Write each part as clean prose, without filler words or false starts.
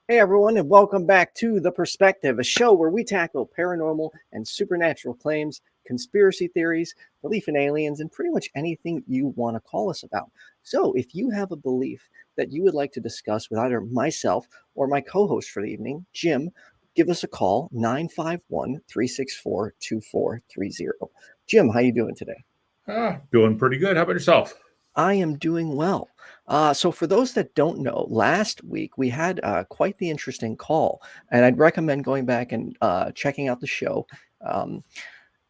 Hey everyone, and welcome back to The Perspective, a show where we tackle paranormal and supernatural claims, conspiracy theories, belief in aliens, and pretty much anything you want to call us about. So, if you have a belief that you would like to discuss with either myself or my co-host for the evening, Jim, give us a call, 951-364-2430. Jim, how you doing today? Doing pretty good. How about yourself? I am doing well. So, for those that don't know, last week we had quite the interesting call, and I'd recommend going back and checking out the show. Um,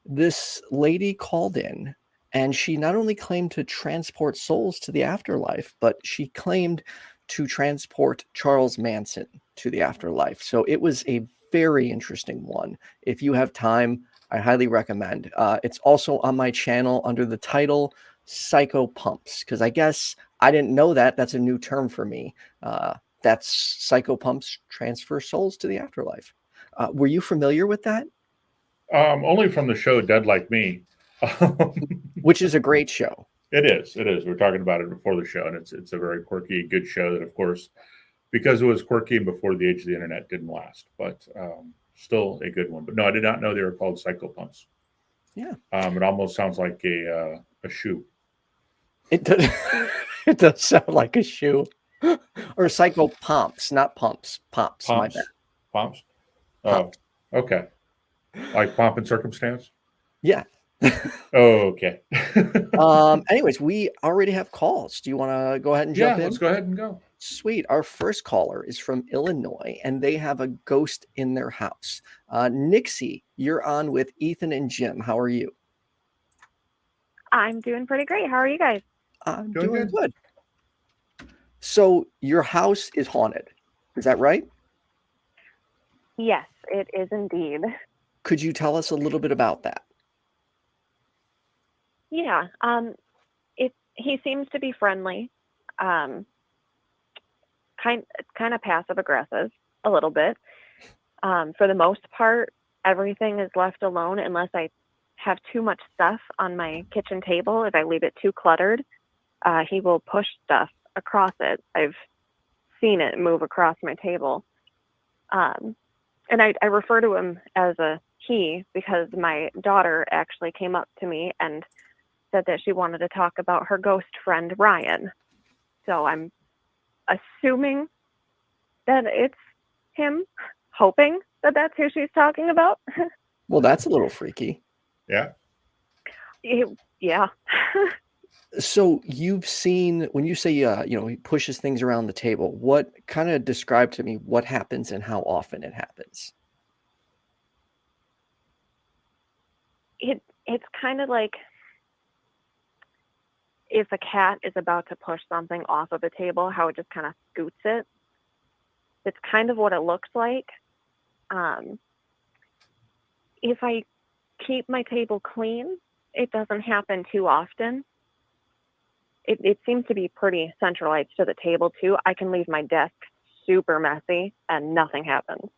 this lady called in, and she not only claimed to transport souls to the afterlife, but she claimed to transport Charles Manson to the afterlife. So, it was a very interesting one. If you have time, I highly recommend. It's also on my channel under the title Psycho Pumps, because I guess I didn't know that. That's a new term for me. That's Psycho Pumps transfer souls to the afterlife. Were you familiar with that? Only from the show Dead Like Me. Which is a great show. It is. It is. We were talking about it before the show, and it's a very quirky, good show that, of course, because it was quirky and before the age of the internet, didn't last, but still a good one. But no, I did not know they were called Psycho Pumps. Yeah. It almost sounds like a shoe. It does. It does sound like a shoe. Or Psycho Pumps, not pumps. Pumps. My bad. Pumps. Pumps. Okay. Like pomp and circumstance. Yeah. Okay. Anyways, we already have calls. Do you want to go ahead and jump in? Yeah, let's go ahead and go. Sweet. Our first caller is from Illinois, and they have a ghost in their house. Nixie, you're on with Ethan and Jim. How are you? I'm doing pretty great. How are you guys? I'm doing good. So your house is haunted. Is that right? Yes, it is indeed. Could you tell us a little bit about that? Yeah. He seems to be friendly. Kind of passive aggressive a little bit. For the most part, everything is left alone unless I have too much stuff on my kitchen table. If I leave it too cluttered, he will push stuff across it. I've seen it move across my table. And I refer to him as a he because my daughter actually came up to me and said that she wanted to talk about her ghost friend, Ryan. So I'm assuming that it's him, hoping that that's who she's talking about. Well, that's a little freaky. Yeah. Yeah. So you've seen, when you say, he pushes things around the table, what kind of describe to me what happens and how often it happens? It's kind of like if a cat is about to push something off of a table, how it just kind of scoots it. It's kind of what it looks like. If I keep my table clean, it doesn't happen too often. It seems to be pretty centralized to the table too. I can leave my desk super messy and nothing happens.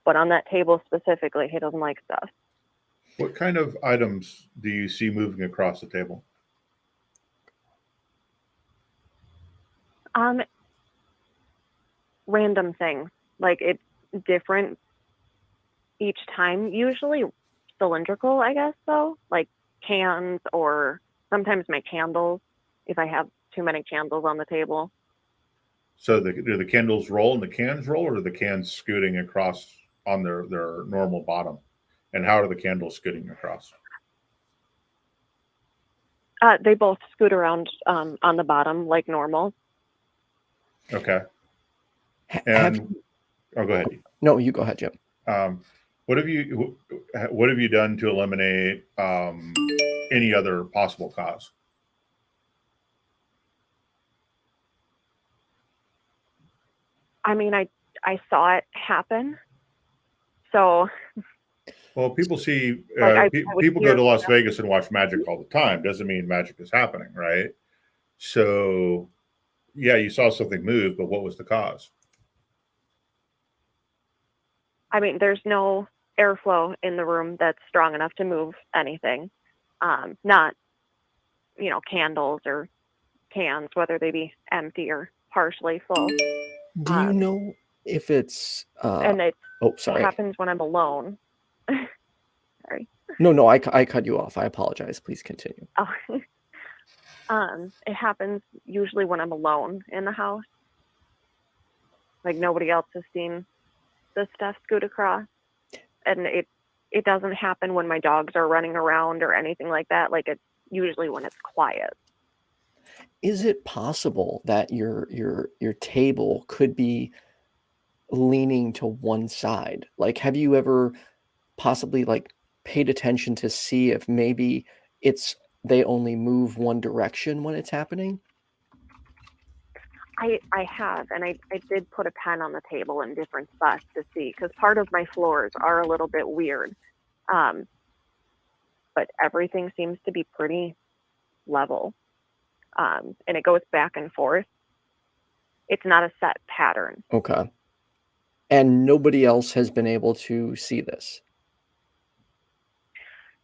But on that table specifically, he doesn't like stuff. What kind of items do you see moving across the table? Random things. Like it's different each time. Usually cylindrical, I guess, though. Like cans or sometimes my candles, if I have too many candles on the table. So do the candles roll and the cans roll, or are the cans scooting across on their normal bottom? And how are the candles scooting across? They both scoot around on the bottom like normal. Okay. And go ahead. No, you go ahead, Jim. What have you done to eliminate any other possible cause? I mean, I saw it happen. So. Well, people see people go to Las Vegas and watch magic all the time. Doesn't mean magic is happening, right? So, yeah, you saw something move, but what was the cause? I mean, there's no airflow in the room that's strong enough to move anything. Not, candles or cans, whether they be empty or partially full. Do you know If it's and it sorry. happens when I'm alone. Sorry. No, I cut you off. I apologize. Please continue. Oh. It happens usually when I'm alone in the house. Like nobody else has seen the stuff scoot across. And it doesn't happen when my dogs are running around or anything like that. Like it's usually when it's quiet. Is it possible that your table could be leaning to one side? Like, have you ever possibly like paid attention to see if maybe they only move one direction when it's happening? I have, and I did put a pen on the table in different spots to see, because part of my floors are a little bit weird. But everything seems to be pretty level. And it goes back and forth. It's not a set pattern. Okay. And nobody else has been able to see this?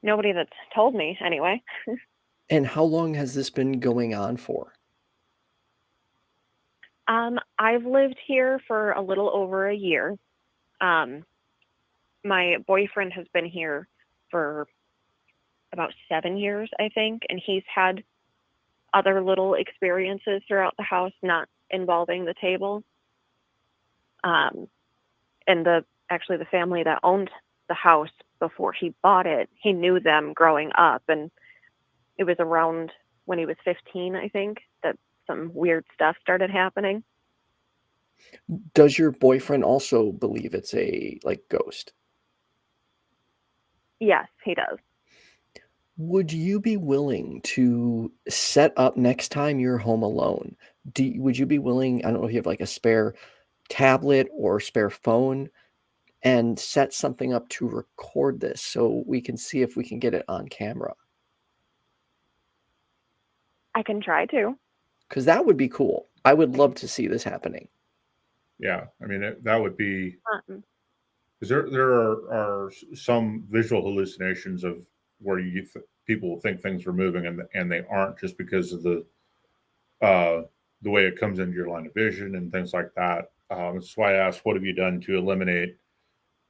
Nobody that's told me, anyway. And how long has this been going on for? I've lived here for a little over a year. My boyfriend has been here for about 7 years, I think, and he's had other little experiences throughout the house, not involving the table. And the family that owned the house before he bought it, he knew them growing up, and it was around when he was 15, I think, that some weird stuff started happening. Does your boyfriend also believe it's a ghost? Yes, he does. Would you be willing to set up next time you're home alone? Would you be willing, I don't know if you have like a spare tablet or spare phone, and set something up to record this so we can see if we can get it on camera? I can try to. Because that would be cool. I would love to see this happening. Yeah, I mean that would be, because there are some visual hallucinations of where people think things are moving and they aren't, just because of the way it comes into your line of vision and things like that. That's why I asked, what have you done to eliminate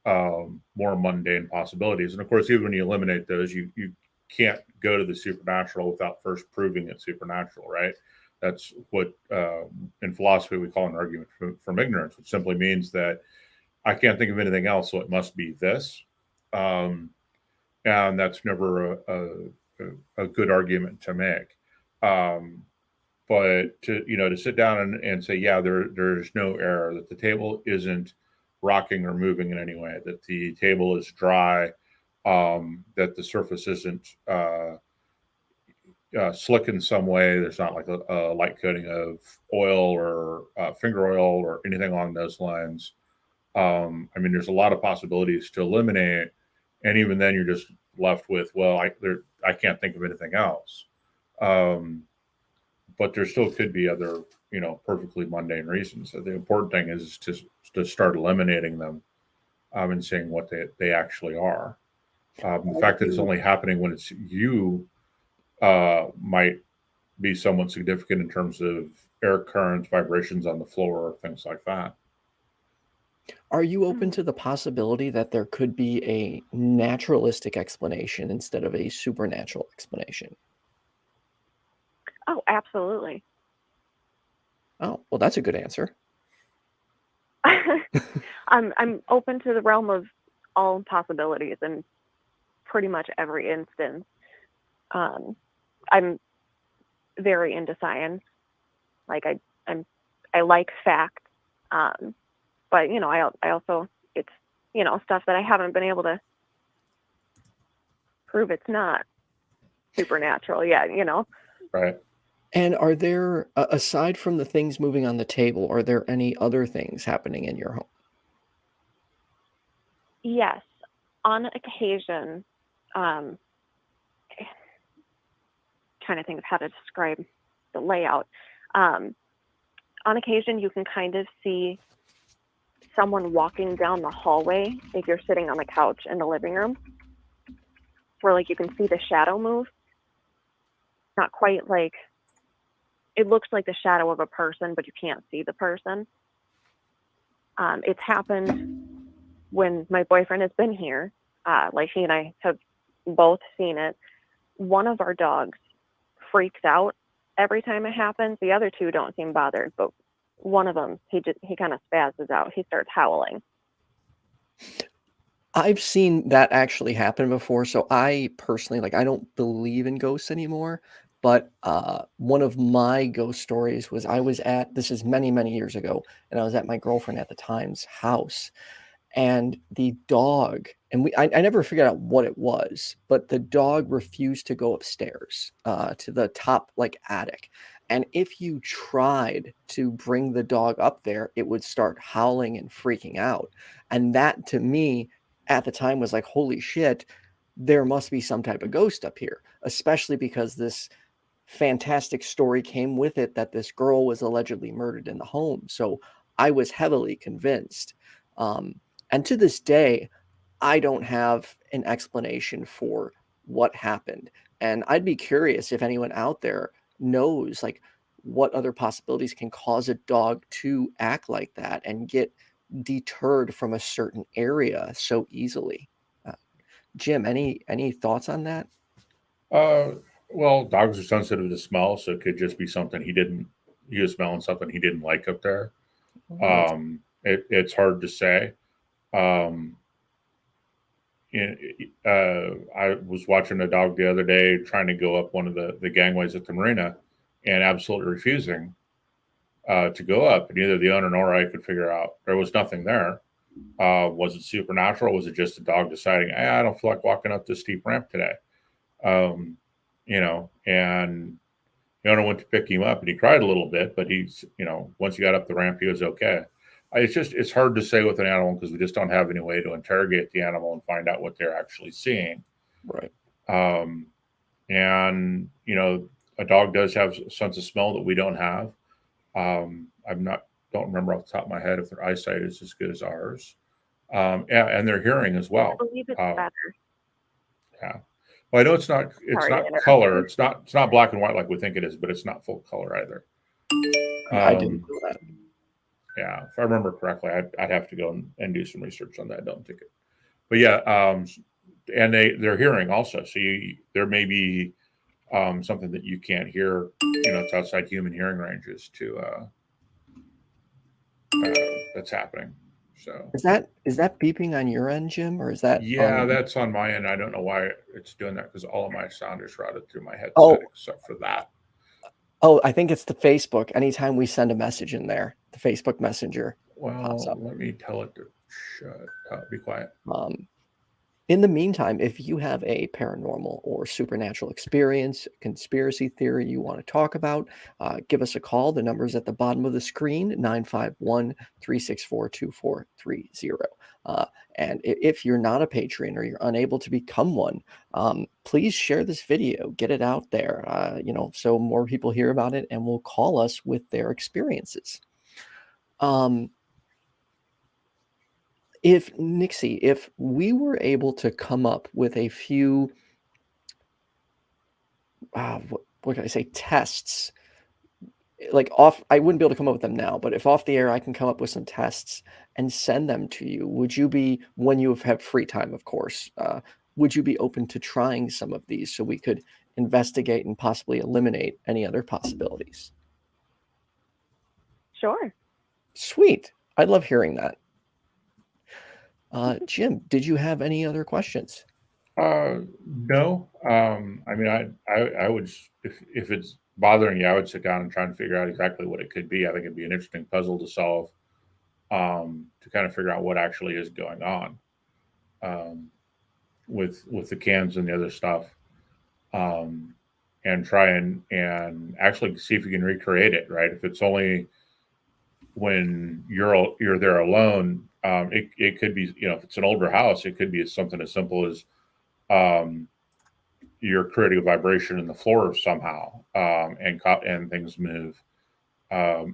more mundane possibilities? And of course, even when you eliminate those, you can't go to the supernatural without first proving it's supernatural, right? That's what in philosophy we call an argument from ignorance, which simply means that I can't think of anything else, so it must be this. And that's never a good argument to make. But to sit down and say, yeah, there's no error, that the table isn't rocking or moving in any way, that the table is dry, that the surface isn't slick in some way. There's not like a light coating of oil or finger oil or anything along those lines. I mean, there's a lot of possibilities to eliminate, and even then, you're just left with, well, I can't think of anything else. But there still could be other, perfectly mundane reasons. So the important thing is to start eliminating them and seeing what they actually are. The fact that it's only happening when it's you might be somewhat significant in terms of air currents, vibrations on the floor, things like that. Are you open to the possibility that there could be a naturalistic explanation instead of a supernatural explanation? Oh, absolutely. Oh, well, that's a good answer. I'm open to the realm of all possibilities in pretty much every instance. I'm very into science. Like I like facts. But I also, it's stuff that I haven't been able to prove it's not supernatural yet. Right. And are there, aside from the things moving on the table, are there any other things happening in your home? Yes, on occasion, trying to think of how to describe the layout. On occasion, you can kind of see someone walking down the hallway if you're sitting on the couch in the living room, where you can see the shadow move. Not quite it looks like the shadow of a person, but you can't see the person. It's happened when my boyfriend has been here. Like he and I have both seen it. One of our dogs freaks out every time it happens. The other two don't seem bothered, but one of them, he kind of spazzes out. He starts howling. I've seen that actually happen before. So I personally, like, I don't believe in ghosts anymore. But one of my ghost stories was this is many, many years ago, and I was at my girlfriend at the time's house. And the dog, and I never figured out what it was, but the dog refused to go upstairs to the top, like, attic. And if you tried to bring the dog up there, it would start howling and freaking out. And that, to me, at the time was like, holy shit, there must be some type of ghost up here, especially because this fantastic story came with it that this girl was allegedly murdered in the home. So I was heavily convinced. And to this day, I don't have an explanation for what happened. And I'd be curious if anyone out there knows, like, what other possibilities can cause a dog to act like that and get deterred from a certain area so easily. Uh, Jim, any thoughts on that? Well, dogs are sensitive to smell, so it could just be something he was smelling something he didn't like up there. It's hard to say. I was watching a dog the other day trying to go up one of the gangways at the marina and absolutely refusing to go up. And neither the owner nor I could figure out. There was nothing there. Was it supernatural? Was it just a dog deciding, I don't feel like walking up this steep ramp today? And the owner went to pick him up and he cried a little bit, but he's, once he got up the ramp, he was okay. It's hard to say with an animal because we just don't have any way to interrogate the animal and find out what they're actually seeing. Right. And, a dog does have a sense of smell that we don't have. Don't remember off the top of my head if their eyesight is as good as ours. And their hearing as well. I believe it's better. Yeah. Well, I know it's not color. It's not black and white like we think it is, but it's not full color either. I didn't know that. Yeah, if I remember correctly, I'd have to go and do some research on that. Don't think it, but yeah, and they're hearing also. So there may be something that you can't hear. It's outside human hearing ranges that's happening. So is that beeping on your end, Jim, or is that? Yeah, that's on my end. I don't know why it's doing that because all of my sound is routed through my headset except for that. Oh, I think it's the Facebook. Anytime we send a message in there, the Facebook Messenger pops up. Let me tell it to shut up, be quiet. In the meantime, if you have a paranormal or supernatural experience, conspiracy theory you want to talk about, give us a call. The number's at the bottom of the screen, 951-364-2430. And if you're not a patron or you're unable to become one, please share this video, get it out there, so more people hear about it and will call us with their experiences. If we were able to come up with a few, what can I say, tests, like I wouldn't be able to come up with them now, but if off the air I can come up with some tests and send them to you, would you be, when you have free time, of course, would you be open to trying some of these so we could investigate and possibly eliminate any other possibilities? Sure. Sweet. I love hearing that. Jim, did you have any other questions? No. I mean, I would, if it's bothering you, I would sit down and try and figure out exactly what it could be. I think it'd be an interesting puzzle to solve, to kind of figure out what actually is going on, with the cans and the other stuff, and try and actually see if you can recreate it. Right. If it's only when you're there alone, it could be, if it's an older house, it could be something as simple as you're creating a vibration in the floor somehow, and things move.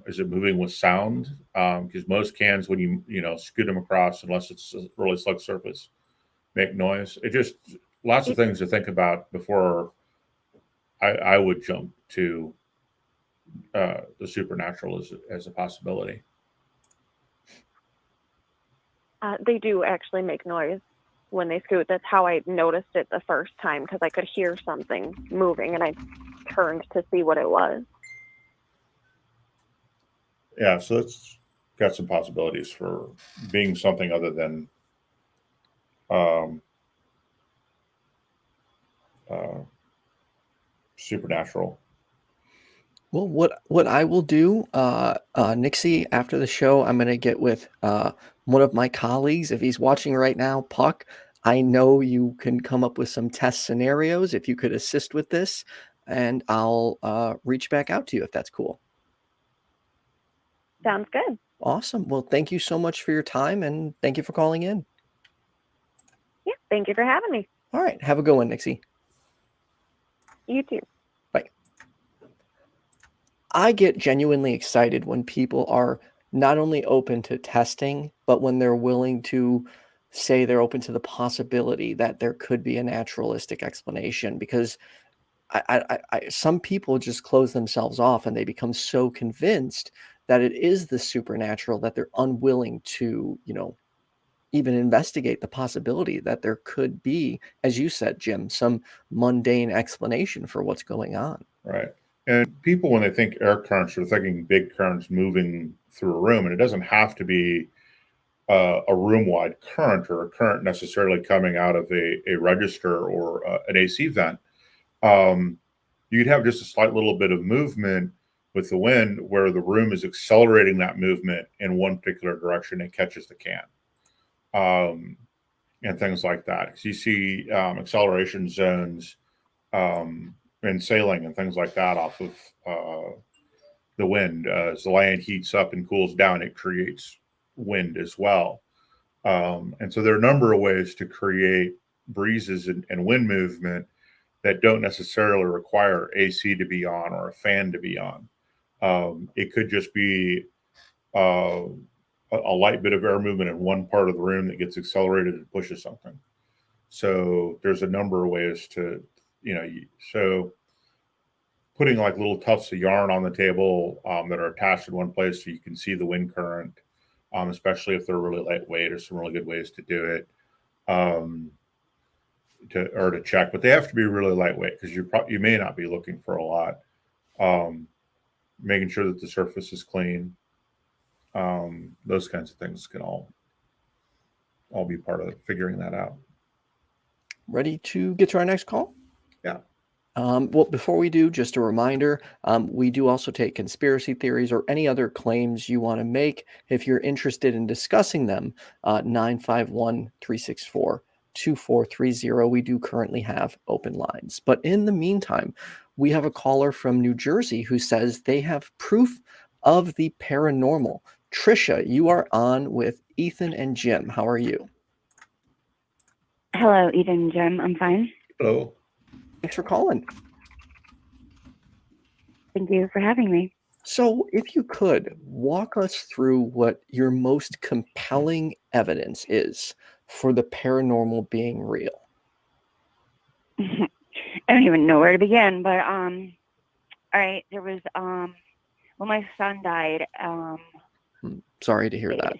Is it moving with sound? Because most cans, when you scoot them across, unless it's a really slick surface, make noise. It just lots of things to think about before I would jump to the supernatural as a possibility. They do actually make noise when they scoot. That's how I noticed it the first time, because I could hear something moving and I turned to see what it was. Yeah, so it's got some possibilities for being something other than supernatural. Well, what I will do, Nixie, after the show, I'm going to get with one of my colleagues. If he's watching right now, Puck, I know you can come up with some test scenarios if you could assist with this, and I'll reach back out to you if that's cool. Sounds good. Awesome. Well, thank you so much for your time, and thank you for calling in. Yeah, thank you for having me. All right. Have a good one, Nixie. You too. Bye. I get genuinely excited when people are not only open to testing, but when they're willing to say they're open to the possibility that there could be a naturalistic explanation, because some people just close themselves off and they become so convinced that it is the supernatural that they're unwilling to, even investigate the possibility that there could be, as you said, Jim, some mundane explanation for what's going on. Right. And people, when they think air currents, are thinking big currents moving through a room. And it doesn't have to be a room-wide current or a current necessarily coming out of a register or an AC vent. You'd have just a slight little bit of movement with the wind where the room is accelerating that movement in one particular direction and catches the can. And things like that. So you see acceleration zones and sailing and things like that off of the wind. As the land heats up and cools down, it creates wind as well. And so there are a number of ways to create breezes and wind movement that don't necessarily require AC to be on or a fan to be on. It could just be a light bit of air movement in one part of the room that gets accelerated and pushes something. So there's a number of ways to, so putting like little tufts of yarn on the table that are attached in one place so you can see the wind current, especially if they're really lightweight, are some really good ways to do it. To check, but they have to be really lightweight because you may not be looking for a lot. Making sure that the surface is clean. Those kinds of things can all be part of figuring that out. Ready to get to our next call? Yeah. Well, before we do, just a reminder, we do also take conspiracy theories or any other claims you want to make. If you're interested in discussing them, 951-364-2430. We do currently have open lines. But in the meantime, we have a caller from New Jersey who says they have proof of the paranormal. Trisha, you are on with Ethan and Jim. How are you? Hello, Ethan and Jim. I'm fine. Hello. Thanks for calling. Thank you for having me. So if you could walk us through what your most compelling evidence is for the paranormal being real. I don't even know where to begin, but all right, there was well, my son died Sorry to hear that.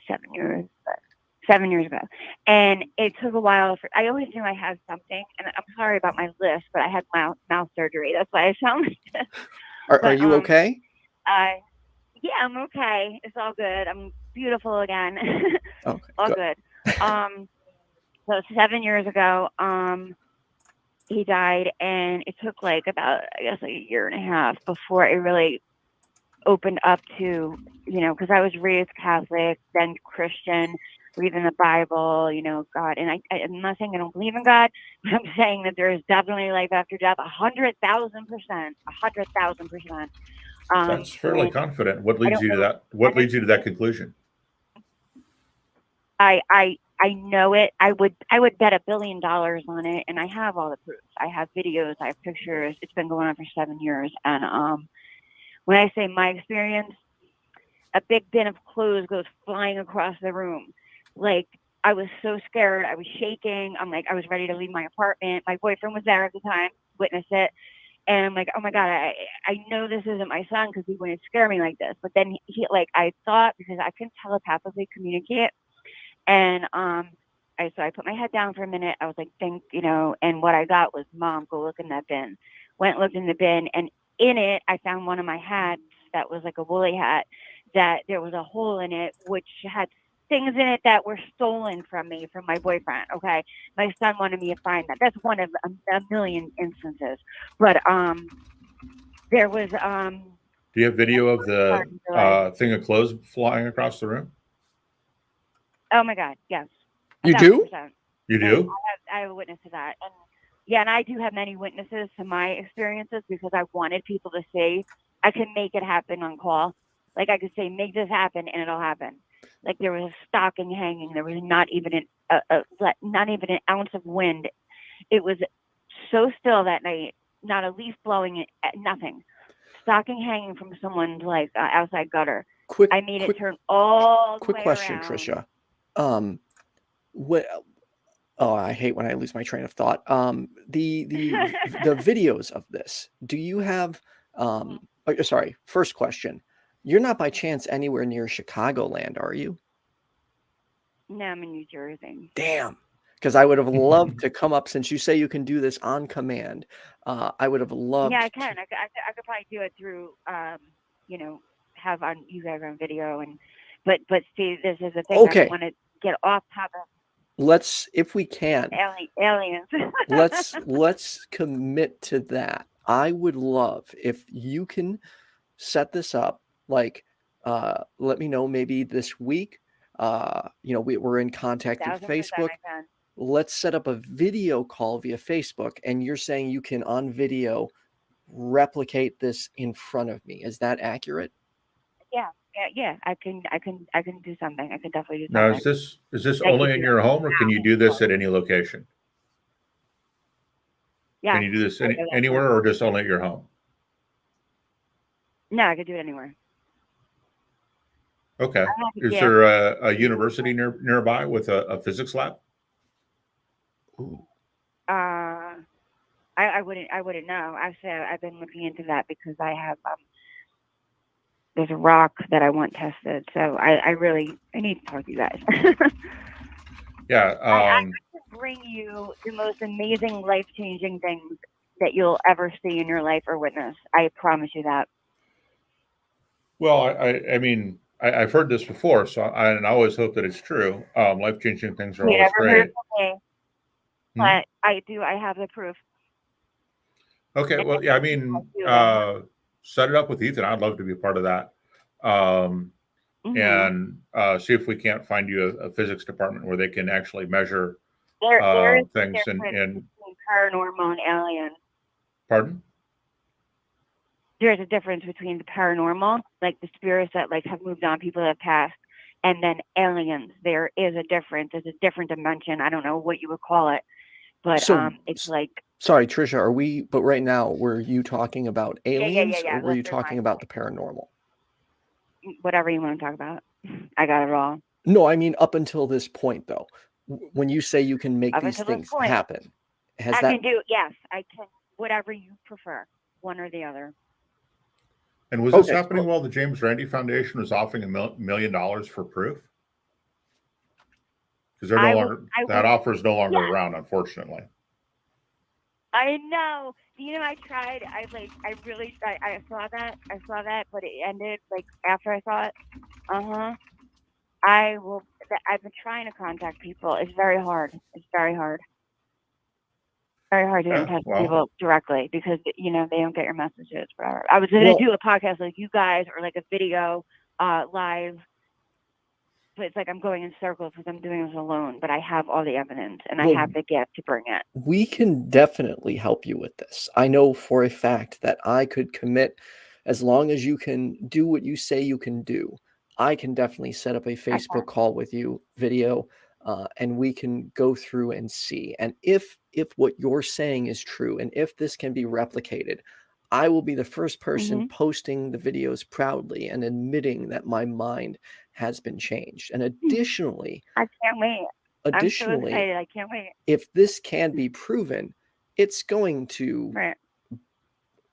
7 years ago, and it took a while for. I always knew I had something, and I'm sorry about my lisp, but I had mouth surgery. That's why I sound like this. Are you okay? Yeah, I'm okay. It's all good. I'm beautiful again. Okay, all good. So 7 years ago, he died, and it took like about, I guess, like a year and a half before it really opened up to, because I was raised Catholic, then Christian, reading the Bible, God. And I'm not saying I don't believe in God, but I'm saying that there is definitely life after death, 100,000%, 100,000%. That's fairly confident. What leads you to that? What leads you to that conclusion? I know it. I would bet $1 billion on it, and I have all the proof. I have videos, I have pictures. It's been going on for 7 years, and when I say my experience, a big bin of clothes goes flying across the room. Like, I was so scared. I was shaking. I'm like, I was ready to leave my apartment. My boyfriend was there at the time, witnessed it. And I'm like, oh my God, I know this isn't my son because he wouldn't scare me like this. But then he I thought, because I can telepathically communicate, And so I put my head down for a minute. I was like, and what I got was, Mom, go look in that bin. Went, looked in the bin, and in it, I found one of my hats that was like a woolly hat, that there was a hole in it, which had things in it that were stolen from me, from my boyfriend. Okay. My son wanted me to find that. That's one of a million instances. But there was Do you have video of the thing of clothes flying across the room? oh my God, yes. You do? 1,000%. You do? I have a witness to that. And yeah, and I do have many witnesses to my experiences, because I wanted people to see I can make it happen on call. Like, I could say, make this happen, and it'll happen. Like, there was a stocking hanging. There was not even an ounce of wind. It was so still that night, not a leaf blowing, nothing. Stocking hanging from someone's like outside gutter. I made it turn all the way Quick question, around. Trisha. I hate when I lose my train of thought. The videos of this, do you have sorry, first question. You're not by chance anywhere near Chicagoland, are you? No, I'm in New Jersey. Damn. Because I would have loved to come up, since you say you can do this on command. I would have loved. Yeah, I can. I could probably do it through, have on you guys on video, but see, this is the thing. Okay. I want to get off topic. Let's, if we can, aliens. let's commit to that. I would love if you can set this up. Like, let me know maybe this week. We're in contact with Facebook. Let's set up a video call via Facebook, and you're saying you can, on video, replicate this in front of me. Is that accurate? Yeah. I can do something. I can definitely do something. Now, is this only in your home, or can you do this at any location? Yeah. Can you do this anywhere, or just only at your home? No, I could do it anywhere. Okay. Is there a university nearby with a physics lab? Ooh. I wouldn't know. Actually, I've been looking into that, because I have there's a rock that I want tested. So I need to talk to you guys. Yeah. I can bring you the most amazing, life-changing things that you'll ever see in your life or witness. I promise you that. Well, I mean, I've heard this before, so I always hope that it's true. Life-changing things are always great. But I have the proof. Okay, well, yeah, I mean, set it up with Ethan. I'd love to be a part of that. And see if we can't find you a physics department where they can actually measure things and paranormal and alien. Pardon? There's a difference between the paranormal, like the spirits that have moved on, people that have passed, and then aliens. There is a difference. It's a different dimension. I don't know what you would call it, but it's like. Sorry, Trisha, but right now, were you talking about aliens or were you talking about the paranormal? Whatever you want to talk about. I got it all. No, I mean, up until this point, though, when you say you can make these things happen, can do, yes, I can, whatever you prefer, one or the other. And was this happening while the James Randi Foundation was offering $1 million for proof? Because they're no longer, that offer is no longer around, unfortunately. I know. I tried. I saw that, but it ended after I saw it. I've been trying to contact people. It's very hard. Very hard to get in touch with people directly, because they don't get your messages. Forever. I was going to do a podcast like you guys, or like a video live, but it's like I'm going in circles because I'm doing this alone. But I have all the evidence, and I have the gift to bring it. We can definitely help you with this. I know for a fact that I could commit, as long as you can do what you say you can do. I can definitely set up a Facebook call with you, video, and we can go through and see. And if what you're saying is true, and if this can be replicated, I will be the first person posting the videos proudly and admitting that my mind has been changed. And additionally, I can't wait. I'm so excited. I can't wait. If this can be proven, it's going to. Right.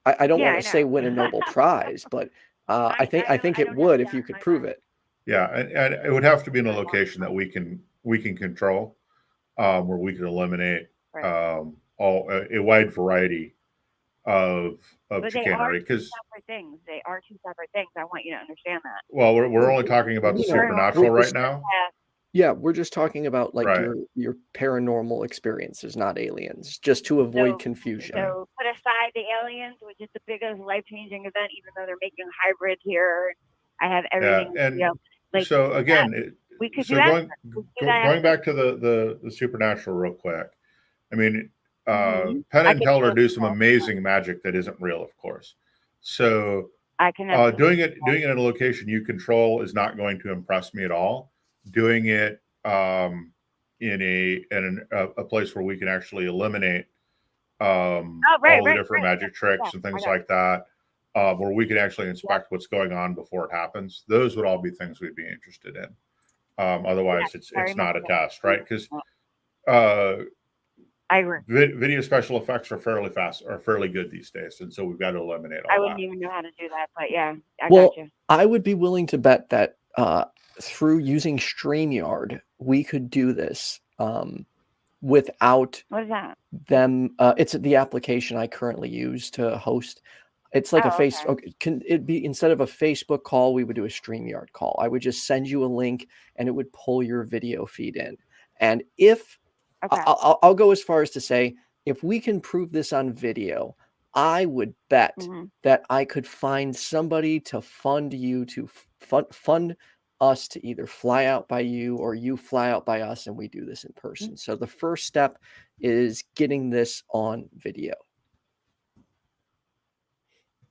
I don't want to say win a Nobel Prize, but I think it would if you could prove it. Yeah, and it would have to be in a location that we can control, where we can eliminate Right. all a wide variety of But they are chicanery. two Because separate things. They are two separate things. I want you to understand that. well, we're Well, only talking about the you know, supernatural we're right just now, yeah, we're just talking about like right? your paranormal experiences, not aliens, just to avoid confusion. So put aside the aliens, which is the biggest life-changing event, even though they're making hybrids here. I have everything. Yeah, and You know, like so again, we could so do that. going back to the supernatural real quick. I mean, Mhm. Penn I and could Teller do do some that. amazing magic that isn't real, of course. So I can doing it in a location you control is not going to impress me at all. Doing it in a place where we can actually eliminate all the different magic tricks Yeah, and things like that, where we can actually inspect what's going on before it happens. Those would all be things we'd be interested in. Otherwise, it's not a test, right? Because I agree. video special effects are fairly good these days, and so we've got to eliminate all I that. wouldn't even know how to do that, but yeah, I Well, got you. I would be willing to bet that through using StreamYard, we could do this without What is that? them. It's the application I currently use to host. It's like a Okay. Facebook. Can it be instead of a Facebook call, we would do a StreamYard call. I would just send you a link and it would pull your video feed in. And if I'll go as far as to say, if we can prove this on video, I would bet that I could find somebody to fund you to fund us to either fly out by you or you fly out by us, and we do this in person. So the first step is getting this on video.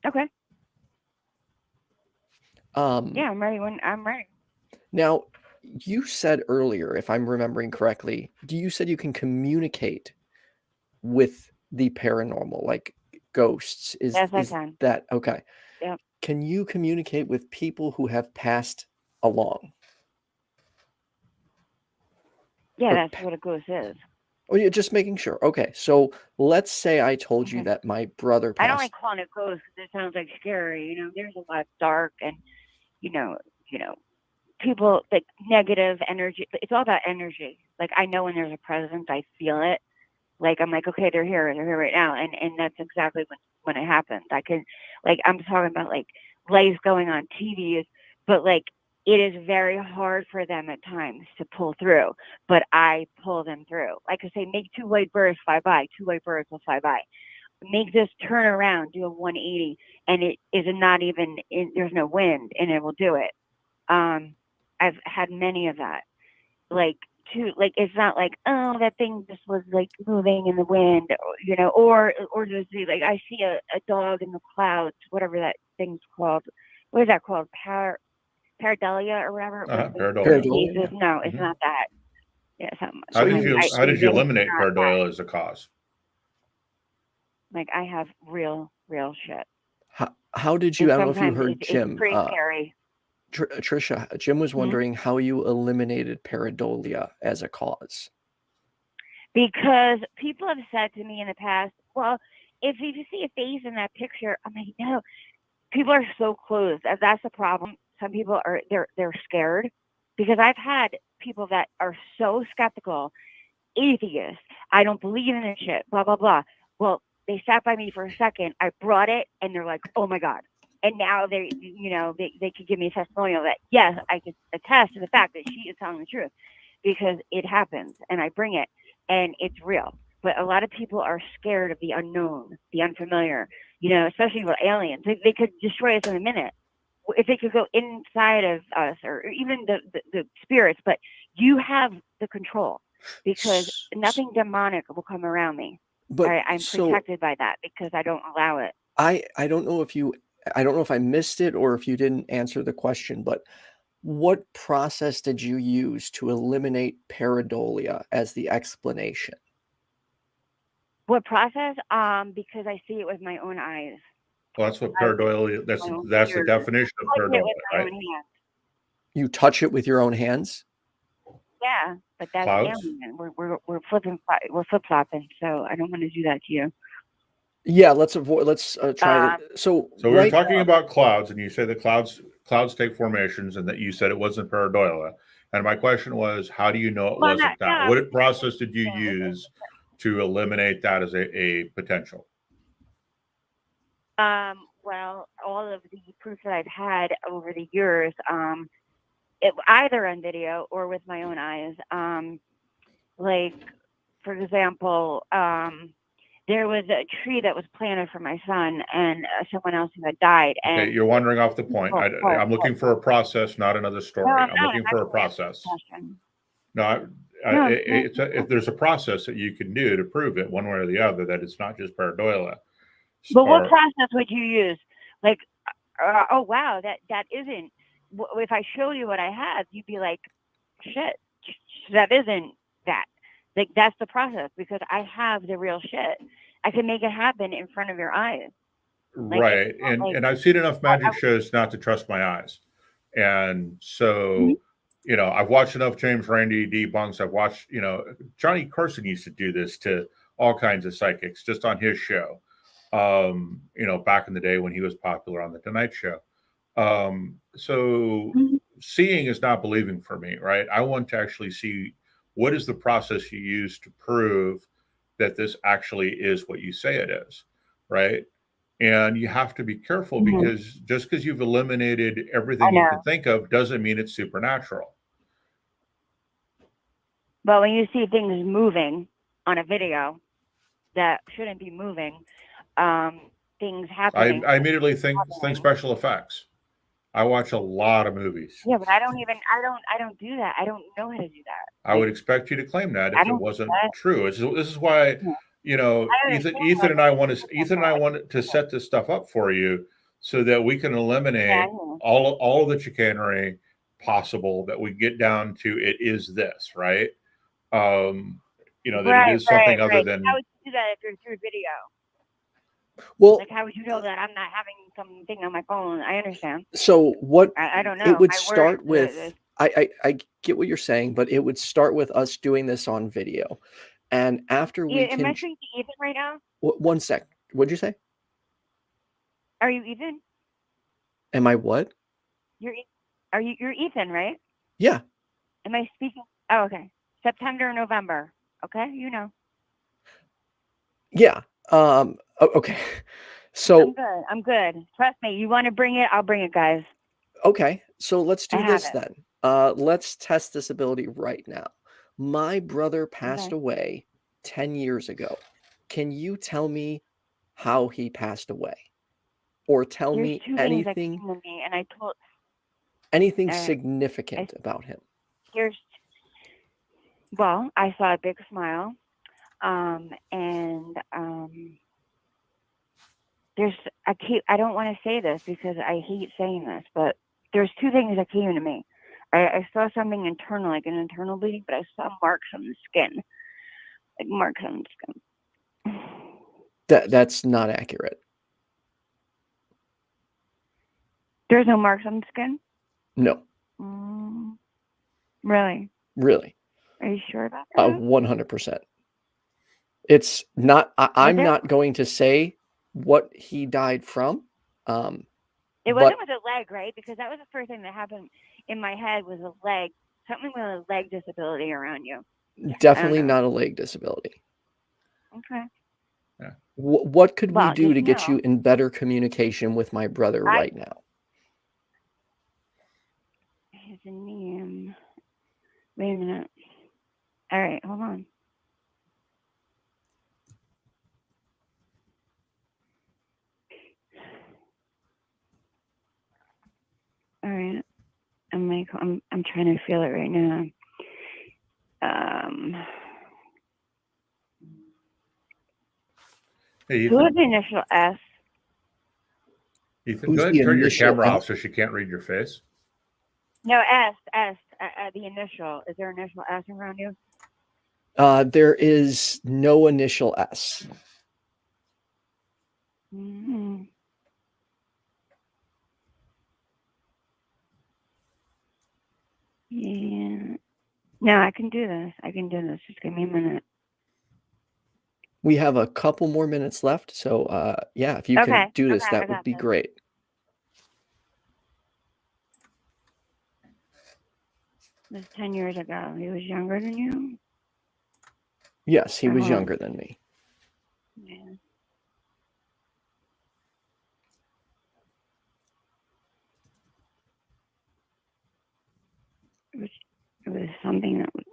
Okay. Yeah, I'm ready when I'm ready. Now, you said earlier, if I'm remembering correctly, you said you can communicate with the paranormal, like ghosts. Yes, I can. That okay? Yep. Can you communicate with people who have passed along? Yeah, that's what a ghost is. Oh, you're just making sure. Okay, so let's say I told you that my brother passed. I don't like calling it ghost because it sounds like scary. You know, there's a lot of dark and you know, people like negative energy. It's all about energy. Like I know when there's a presence, I feel it. Like I'm like, okay, they're here right now, and that's exactly when it happens. I can, like, I'm talking about like lights going on TVs, but like it is very hard for them at times to pull through, but I pull them through. Like I say, make 2 white birds fly by. 2 white birds will fly by. Make this turn around, do a 180, and it is not even there's no wind, and it will do it. I've had many of that. Like it's not like, oh, that thing just was like moving in the wind, or just like I see a dog in the clouds, whatever that thing's called. What is that called? Pareidolia or whatever. Pareidolia. Yeah. No, it's not that. Yeah, something. How did you eliminate pareidolia as a cause? Like I have real shit. How did you? I don't know if you heard Jim. It's pretty scary. Trisha, Jim was wondering how you eliminated pareidolia as a cause. Because people have said to me in the past, well, if you see a face in that picture, I'm like, no. People are so closed. That's the problem. Some people are they're scared because I've had people that are so skeptical, atheists. I don't believe in this shit. Blah blah blah. Well, they sat by me for a second. I brought it, and they're like, "Oh my god!" And now they could give me a testimonial that yes, I could attest to the fact that she is telling the truth because it happens, and I bring it, and it's real. But a lot of people are scared of the unknown, the unfamiliar. Especially with aliens, they could destroy us in a minute. If they could go inside of us, or even the spirits, but you have the control because nothing demonic will come around me. But I'm protected by that because I don't allow it. I don't know if I missed it or if you didn't answer the question, but what process did you use to eliminate pareidolia as the explanation? What process? Because I see it with my own eyes. Well, that's what pareidolia. That's the definition of pareidolia, right? You touch it with your own hands. Yeah, but that's alien. We're flip flopping. So I don't want to do that to you. Yeah, let's avoid. Let's try. So we're talking about clouds, and you say the clouds clouds take formations, and that you said it wasn't pareidolia. And my question was, how do you know it wasn't that? What process did you use to eliminate that as a potential? Well, all of the proof that I've had over the years, either on video or with my own eyes. Like, for example, there was a tree that was planted for my son and someone else who had died. And okay, you're wandering off the point. I'm looking for a process, not another story. No, I'm looking for a process. No, if there's a process that you can do to prove it one way or the other, that it's not just pareidolia. But what process would you use? Like, oh wow, that isn't. If I show you what I have, you'd be like, shit, that isn't that. Like, that's the process, because I have the real shit. I can make it happen in front of your eyes. Like, right. And I've seen enough magic shows not to trust my eyes. And so, you know, I've watched enough James Randi debunks. I've watched, you know, Johnny Carson used to do this to all kinds of psychics just on his show. You know, back in the day when he was popular on the Tonight Show. So seeing is not believing for me, right? I want to actually see what is the process you use to prove that this actually is what you say it is, right? And you have to be careful because just because you've eliminated everything you can think of doesn't mean it's supernatural. But when you see things moving on a video that shouldn't be moving, things happening. I immediately think special effects. I watch a lot of movies. Yeah, but I don't do that. I don't know how to do that. I would expect you to claim that if it wasn't true. This is why, you know, Ethan and I want to set this stuff up for you so that we can eliminate all of the chicanery possible, that we get down to it is this, right? You know, that it is something other than. How would you do that if you're through video? Well, like, how would you know that I'm not having something on my phone? I understand. So what I don't know. It would start with. I get what you're saying, but it would start with us doing this on video, and after we can. Am I speaking to Ethan right now? 1 sec. What'd you say? Are you Ethan? Am I what? You're Ethan, right? Yeah. Am I speaking? Oh, okay. September or November. Okay, you know. Yeah. Okay. So I'm good. Trust me. You want to bring it? I'll bring it, guys. Okay. So let's do this then. Let's test this ability right now. My brother passed away 10 years ago. Can you tell me how he passed away? Or tell me anything anything significant about him? Well, I saw a big smile. I don't want to say this because I hate saying this, but there's two things that came to me. I saw something internal, like an internal bleeding, but I saw marks on the skin. Like marks on the skin. That's not accurate. There's no marks on the skin? No. Really? Really. Are you sure about that? 100%. It's not, I'm not going to say what he died from. It wasn't with a leg, right? Because that was the first thing that happened in my head was a leg, something with a leg disability around you. Definitely not a leg disability. Okay. Yeah. What could we do to get you in better communication with my brother right now? His name. Wait a minute. All right, hold on. All right. I'm trying to feel it right now. Hey, who was the initial S? Ethan, go ahead and turn your camera off so she can't read your face. No, S. The initial. Is there an initial S around you? There is no initial S. Mm-hmm. Yeah. No, I can do this. Just give me a minute. We have a couple more minutes left. So, yeah, if you can do this, that would be great. It was 10 years ago. He was younger than you? Yes, he was Uh-huh. younger than me. Yeah. It was something that was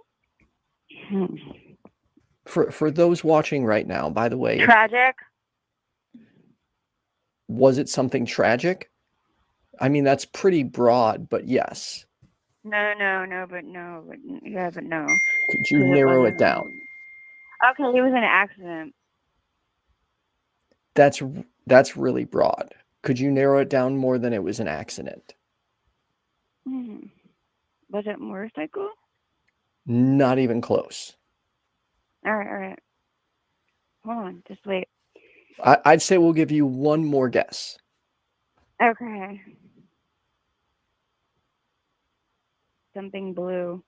For those watching right now, by the way, tragic. was it something tragic? I mean, that's pretty broad, but yes. No, but no. Could you 'Cause narrow it wasn't, down? Okay, it was an accident. That's really broad. Could you narrow it down more than it was an accident? Was it motorcycle? Not even close. All right. Hold on, just wait. I'd say we'll give you one more guess. Okay. Something blue.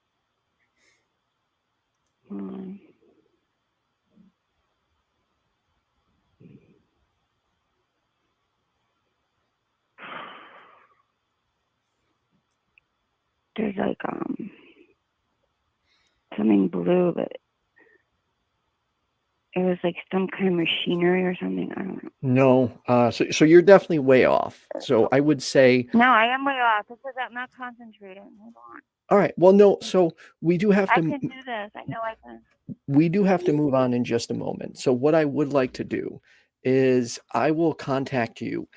There's like something blue, but it was like some kind of machinery or something. I don't know. No. So you're definitely way off. So I would say. No, I am way off. It's because I'm not concentrating. Hold on. All right. Well, no. So we do have to. I can do this. I know I can. We do have to move on in just a moment. So what I would like to do is I will contact you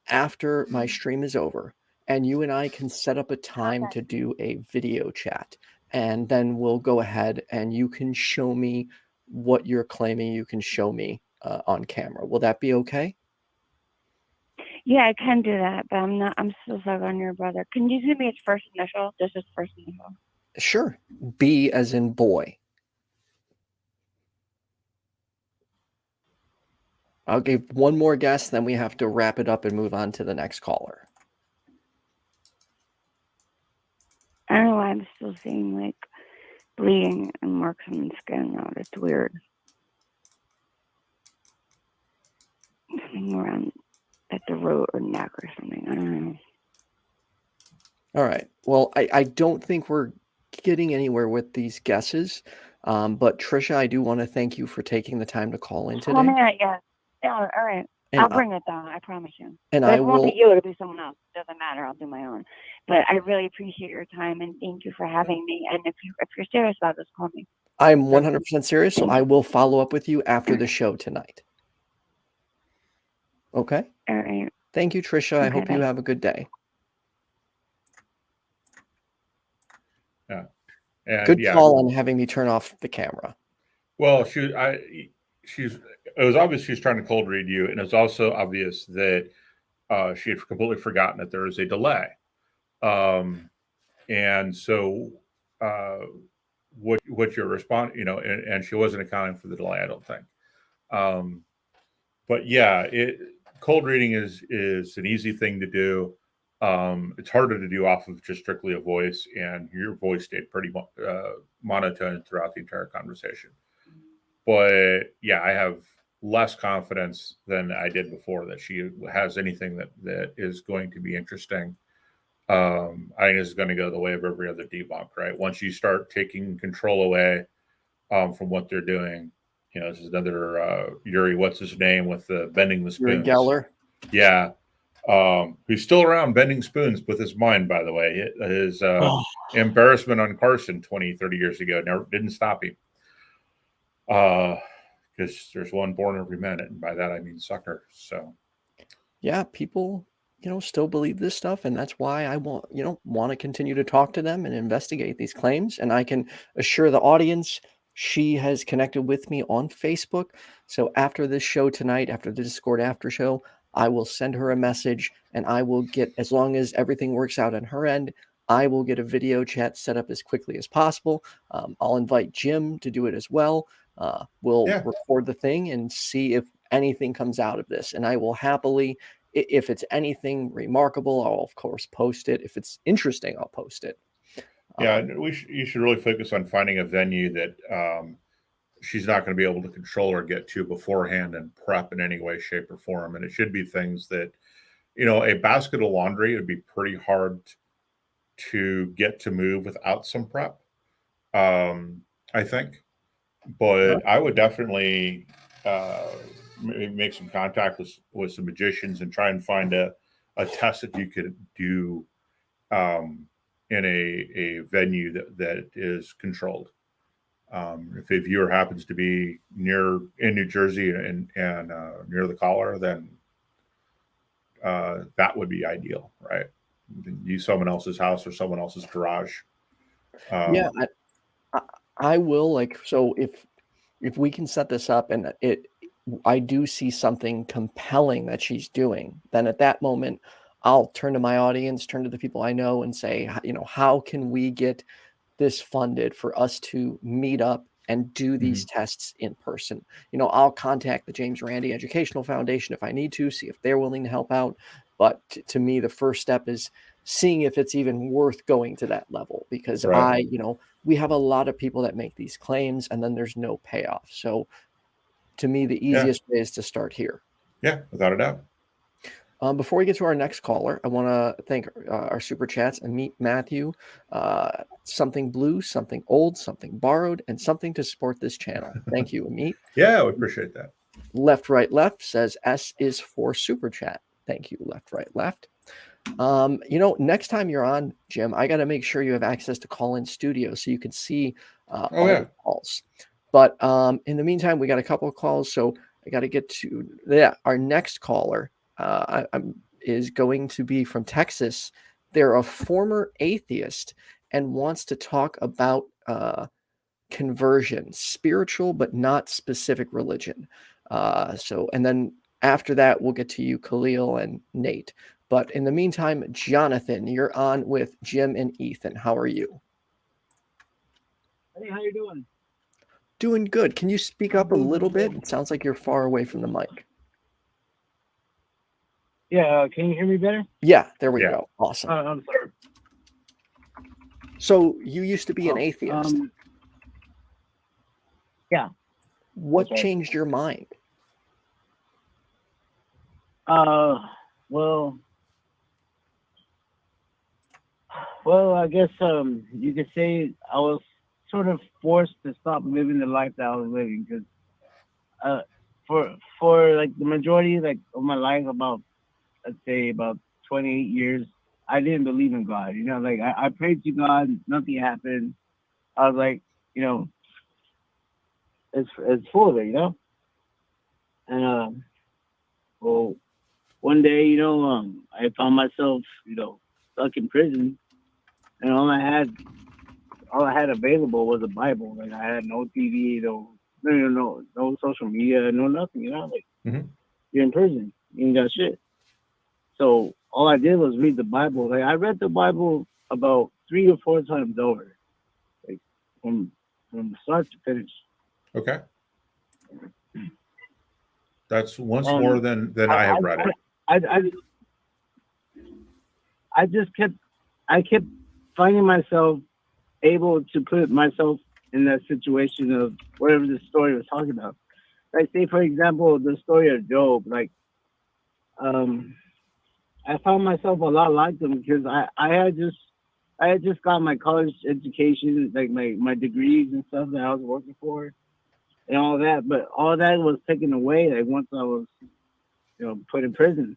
after my stream is over, and you and I can set up a time to do a video chat, and then we'll go ahead and you can show me what you're claiming you can show me on camera. Will that be okay? Yeah, I can do that, but I'm still stuck on your brother. Can you give me his first initial? Just his first initial. Sure. B as in boy. I'll give one more guess, then we have to wrap it up and move on to the next caller. I don't know why I'm still seeing like bleeding and marks on the skin now. It's weird. Something around at the root or neck or something. I don't know. All right. Well, I don't think we're getting anywhere with these guesses. But Trisha, I do want to thank you for taking the time to call in today. Call me out, yeah. Yeah, all right. And I'll bring it down. I promise you. And but I it won't will. be you. It'll be someone else. It doesn't matter. I'll do my own. But I really appreciate your time and thank you for having me. And if you're serious about this, call me. I'm 100% serious, so I will follow up with you after the show tonight. Okay? All right. Thank you, Trisha. I hope you have a good day. Yeah. And good call on having me turn off the camera. Well, it was obvious she was trying to cold read you, and it's also obvious that she had completely forgotten that there was a delay. And so what your response, and she wasn't accounting for the delay, I don't think. But yeah, cold reading is an easy thing to do. It's harder to do off of just strictly a voice, and your voice stayed pretty monotone throughout the entire conversation. But yeah, I have less confidence than I did before that she has anything that is going to be interesting. I think this is going to go the way of every other debunk, right? Once you start taking control away from what they're doing, this is another Yuri, what's his name, with the bending the spoons. Yuri Geller. Yeah. Who's still around bending spoons with his mind, by the way. His embarrassment on Carson 20, 30 years ago didn't stop him. Because there's one born every minute, and by that I mean sucker. So yeah, people still believe this stuff, and that's why I want to continue to talk to them and investigate these claims. And I can assure the audience she has connected with me on Facebook. So after this show tonight, after the Discord after show, I will send her a message, and I will get, as long as everything works out on her end, I will get a video chat set up as quickly as possible. I'll invite Jim to do it as well. We'll record the thing and see if anything comes out of this. And I will happily, if it's anything remarkable, I'll of course post it. If it's interesting, I'll post it. Yeah, you should really focus on finding a venue that she's not going to be able to control or get to beforehand and prep in any way, shape, or form. And it should be things that, a basket of laundry would be pretty hard to get to move without some prep. I think, but I would definitely make some contact with some magicians and try and find a test that you could do in a venue that is controlled. If a viewer happens to be in New Jersey and near the caller, then that would be ideal, right? You can use someone else's house or someone else's garage. Yeah, I will, like, so if we can set this up and I do see something compelling that she's doing, then at that moment I'll turn to my audience, turn to the people I know and say, you know, how can we get this funded for us to meet up and do these tests in person? You know, I'll contact the James Randi Educational Foundation if I need to, see if they're willing to help out. But to me, the first step is seeing if it's even worth going to that level, because you know, we have a lot of people that make these claims and then there's no payoff. So to me, the easiest way is to start here. Yeah, without a doubt. Before we get to our next caller, I want to thank our super chats: Ameet, Mathew, something blue, something old, something borrowed, and something to support this channel. Thank you, Ameet. Yeah, we appreciate that. Left, right, left says S is for super chat. Thank you, left, right, left. You know, next time you're on, Jim, I got to make sure you have access to call in studio so you can see all the calls. But in the meantime, we got a couple of calls, so I got to get to our next caller. Is going to be from Texas. They're a former atheist and wants to talk about conversion, spiritual but not specific religion. And then after that, we'll get to you, Khalil and Nate. But in the meantime, Jonathan, you're on with Jim and Ethan. How are you? Hey, how you doing? Doing good. Can you speak up a little bit? It sounds like you're far away from the mic. Yeah, can you hear me better? Yeah, there we go. Awesome. I'm sorry. So you used to be an atheist. Yeah. What changed your mind? Well, I guess you could say I was sort of forced to stop living the life that I was living, because for like the majority of my life, I'd say about 28 years, I didn't believe in God. You know, like I prayed to God, nothing happened. I was like, you know, it's full of it, you know. And well, one day, you know, I found myself, you know, stuck in prison, and all I had available was a Bible. Like I had no TV, no social media, no nothing. You know, like you're in prison, you ain't got shit. So all I did was read the Bible. Like I read the Bible about 3 or 4 times over, like from start to finish. Okay, that's once more than I have read it. I kept finding myself able to put myself in that situation of whatever the story was talking about. Like say for example, the story of Job. Like I found myself a lot like them, because I had just got my college education, like my degrees and stuff that I was working for and all that, but all that was taken away like once I was, you know, put in prison.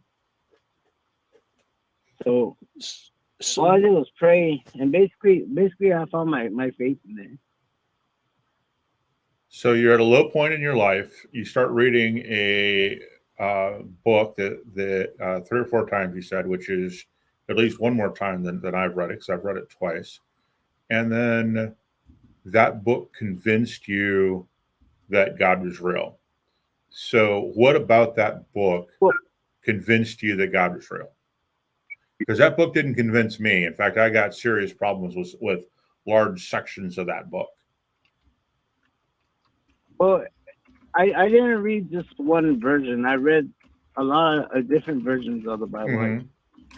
So all I did was pray, and basically I found my faith in there. So you're at a low point in your life. You start reading a book that 3 or 4 times you said, which is at least one more time than I've read it, because I've read it twice. And then that book convinced you that God was real. So what about that book convinced you that God was real? Because that book didn't convince me. In fact, I got serious problems with large sections of that book. Well, I didn't read just one version. I read a lot of different versions of the Bible.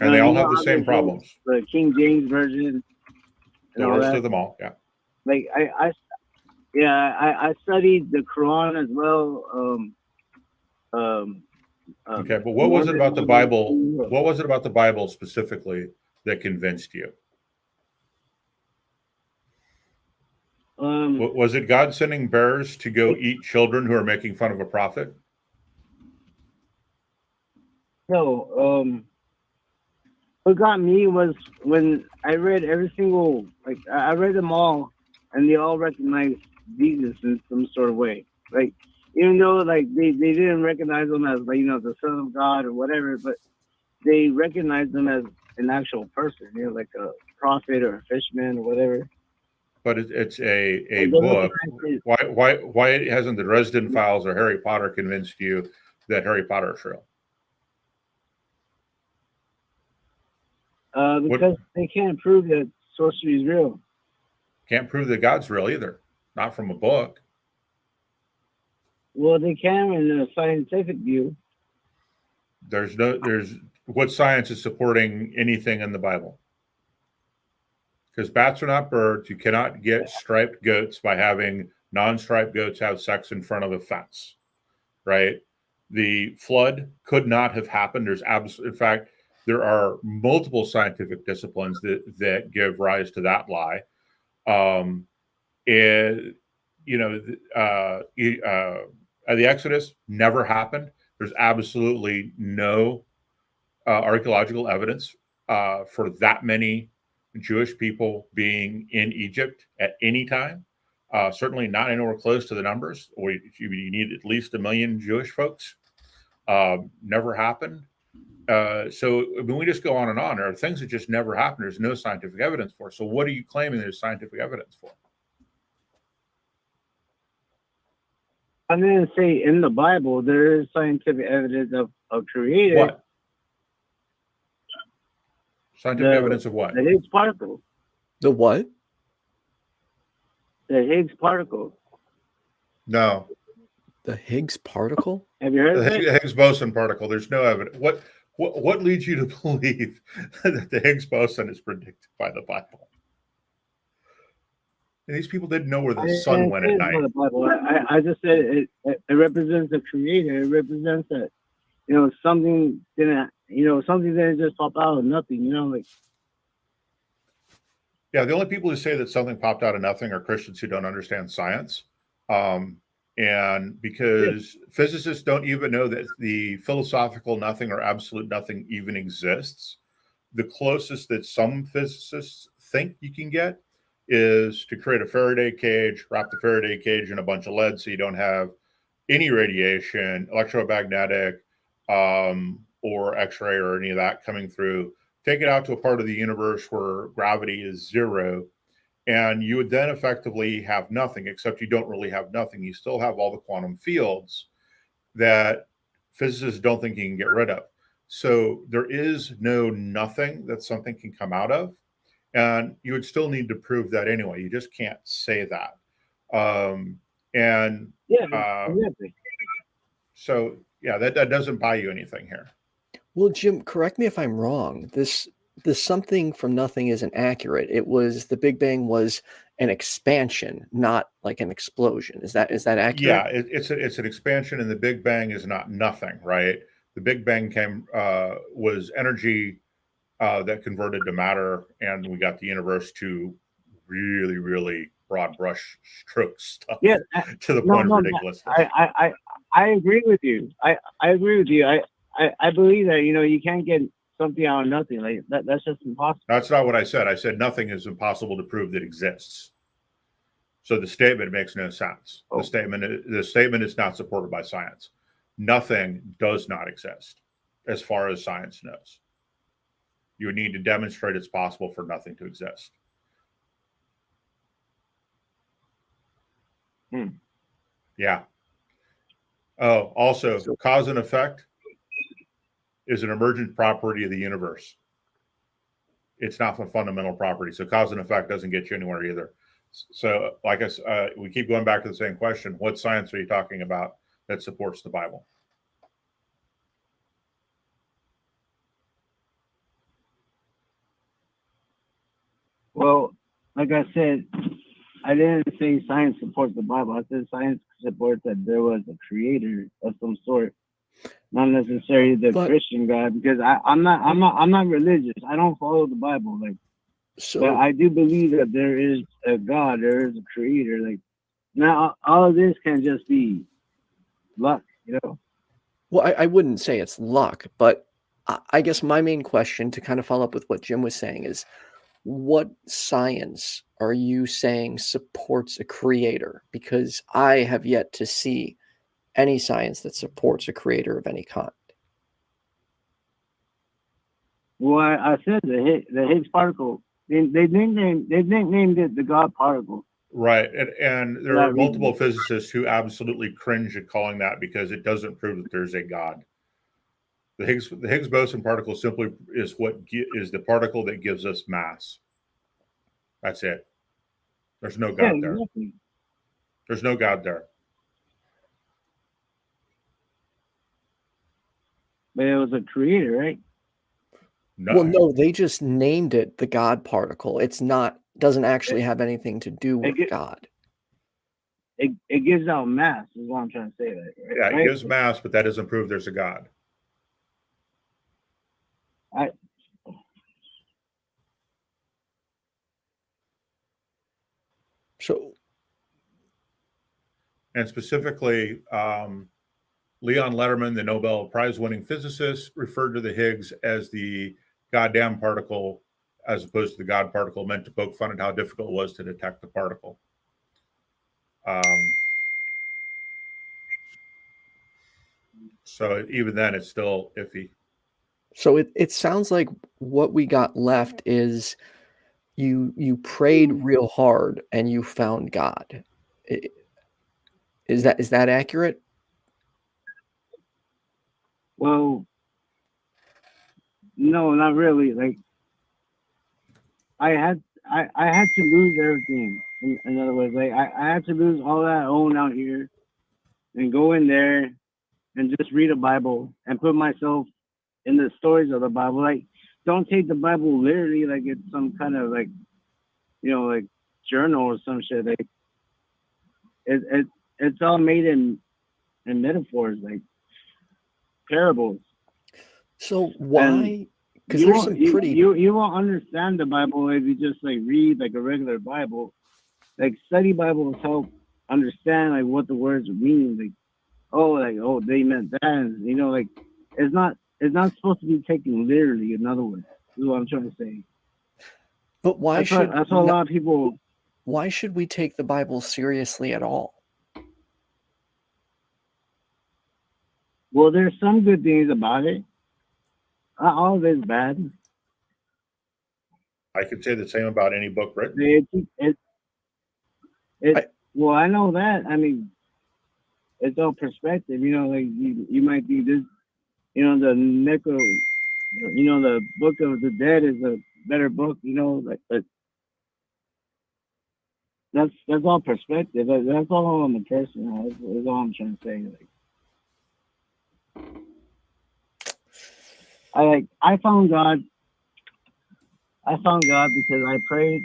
And they all have the same problems. The King James version. The worst of them all, yeah. Like I studied the Quran as well. Okay, but what was it about the Bible? What was it about the Bible specifically that convinced you? Was it God sending bears to go eat children who are making fun of a prophet? No. What got me was when I read every single, like, I read them all, and they all recognized Jesus in some sort of way. Like, even though, like, they didn't recognize him as, like, the Son of God or whatever, but they recognized him as an actual person, like a prophet or a fisherman or whatever. But it's a book. Why hasn't the Dresden Files or Harry Potter convinced you that Harry Potter is real? Because they can't prove that sorcery is real. Can't prove that God's real either. Not from a book. Well, they can in a scientific view. There's what science is supporting anything in the Bible? Because bats are not birds. You cannot get striped goats by having non-striped goats have sex in front of a fence, right? The flood could not have happened. In fact, there are multiple scientific disciplines that give rise to that lie. The Exodus never happened. There's absolutely no archaeological evidence for that many Jewish people being in Egypt at any time. Certainly not anywhere close to the numbers. Or you need at least 1 million Jewish folks. Never happened. So when we just go on and on, there are things that just never happened. There's no scientific evidence for. So what are you claiming there's scientific evidence for? I'm going to say in the Bible, there is scientific evidence of creator. What? Scientific evidence of what? The Higgs particle. The what? The Higgs particle. No. The Higgs particle? Have you heard of The it? Higgs boson particle. There's no evidence. What leads you to believe that the Higgs boson is predicted by the Bible? And these people didn't know where the sun went at night. I just said it represents the creator. It represents that, something didn't just pop out of nothing, like. Yeah, the only people who say that something popped out of nothing are Christians who don't understand science. And because physicists don't even know that the philosophical nothing or absolute nothing even exists, the closest that some physicists think you can get is to create a Faraday cage, wrap the Faraday cage in a bunch of lead so you don't have any radiation, electromagnetic, or X-ray or any of that coming through. Take it out to a part of the universe where gravity is zero, and you would then effectively have nothing, except you don't really have nothing. You still have all the quantum fields that physicists don't think you can get rid of. So there is no nothing that something can come out of. And you would still need to prove that anyway. You just can't say that. Exactly. So, yeah, that doesn't buy you anything here. Well, Jim, correct me if I'm wrong. This something from nothing isn't accurate. It was the Big Bang was an expansion, not like an explosion. Is that accurate? Yeah, it's an expansion, and the Big Bang is not nothing, right? The Big Bang was energy that converted to matter, and we got the universe to really, really broad brush stroke stuff. Yeah, to the point of ridiculousness. I agree with you. I agree with you. I believe that you can't get something out of nothing. Like that's just impossible. That's not what I said. I said nothing is impossible to prove that exists. So the statement makes no sense. Oh. The statement is not supported by science. Nothing does not exist, as far as science knows. You would need to demonstrate it's possible for nothing to exist. Yeah. Oh, also, cause and effect is an emergent property of the universe. It's not a fundamental property. So cause and effect doesn't get you anywhere either. So like we keep going back to the same question. What science are you talking about that supports the Bible? Well, like I said, I didn't say science supports the Bible. I said science supports that there was a creator of some sort, not necessarily the Christian God, because I'm not religious. I don't follow the Bible. Like So I do believe that there is a God, there is a creator. Like now, all of this can just be luck, you know. well, I wouldn't say it's luck, but I guess my main question to kind of follow up with what Jim was saying is, what science are you saying supports a creator? Because I have yet to see any science that supports a creator of any kind. Well, I said the Higgs particle. They nicknamed it the God particle. Right. And there For are that multiple reason. physicists who absolutely cringe at calling that because it doesn't prove that there's a God. The Higgs boson particle simply is is the particle that gives us mass. That's it. There's no God there. Exactly. There's no God there. But it was a creator, right? No. Well, no, they just named it the God particle. It's not, doesn't actually have anything to do with God. It gives out mass, is what I'm trying to say. That, right? Yeah, it gives mass, but that doesn't prove there's a God. So, and specifically, Leon Letterman, the Nobel Prize-winning physicist, referred to the Higgs as the goddamn particle, as opposed to the God particle, meant to poke fun at how difficult it was to detect the particle. So even then, it's still iffy. So it sounds like what we got left is you prayed real hard and you found God. Is that accurate? Well, no, not really. Like I had to lose everything. In other words, like I had to lose all that I own out here and go in there and just read a Bible and put myself in the stories of the Bible. Like, don't take the Bible literally like it's some kind of like, you know, like journal or some shit. Like it's all made in metaphors, like parables. So why? Because You there's won't, some pretty you won't understand the Bible if you just like read like a regular Bible. Like study Bibles help understand like what the words mean. Like oh they meant that. And, you know, like it's not supposed to be taken literally. In other words, is what I'm trying to say. But why That's should what a lot of people. Why should we take the Bible seriously at all? Well, there's some good things about it. Not all of it's bad. I could say the same about any book written. Well, I know that. I mean, it's all perspective. You know, like you might think this. You know, the the Book of the Dead is a better book. You know, like but that's all perspective. That's all on the person. That's all I'm trying to say. Like I found God. I found God because I prayed,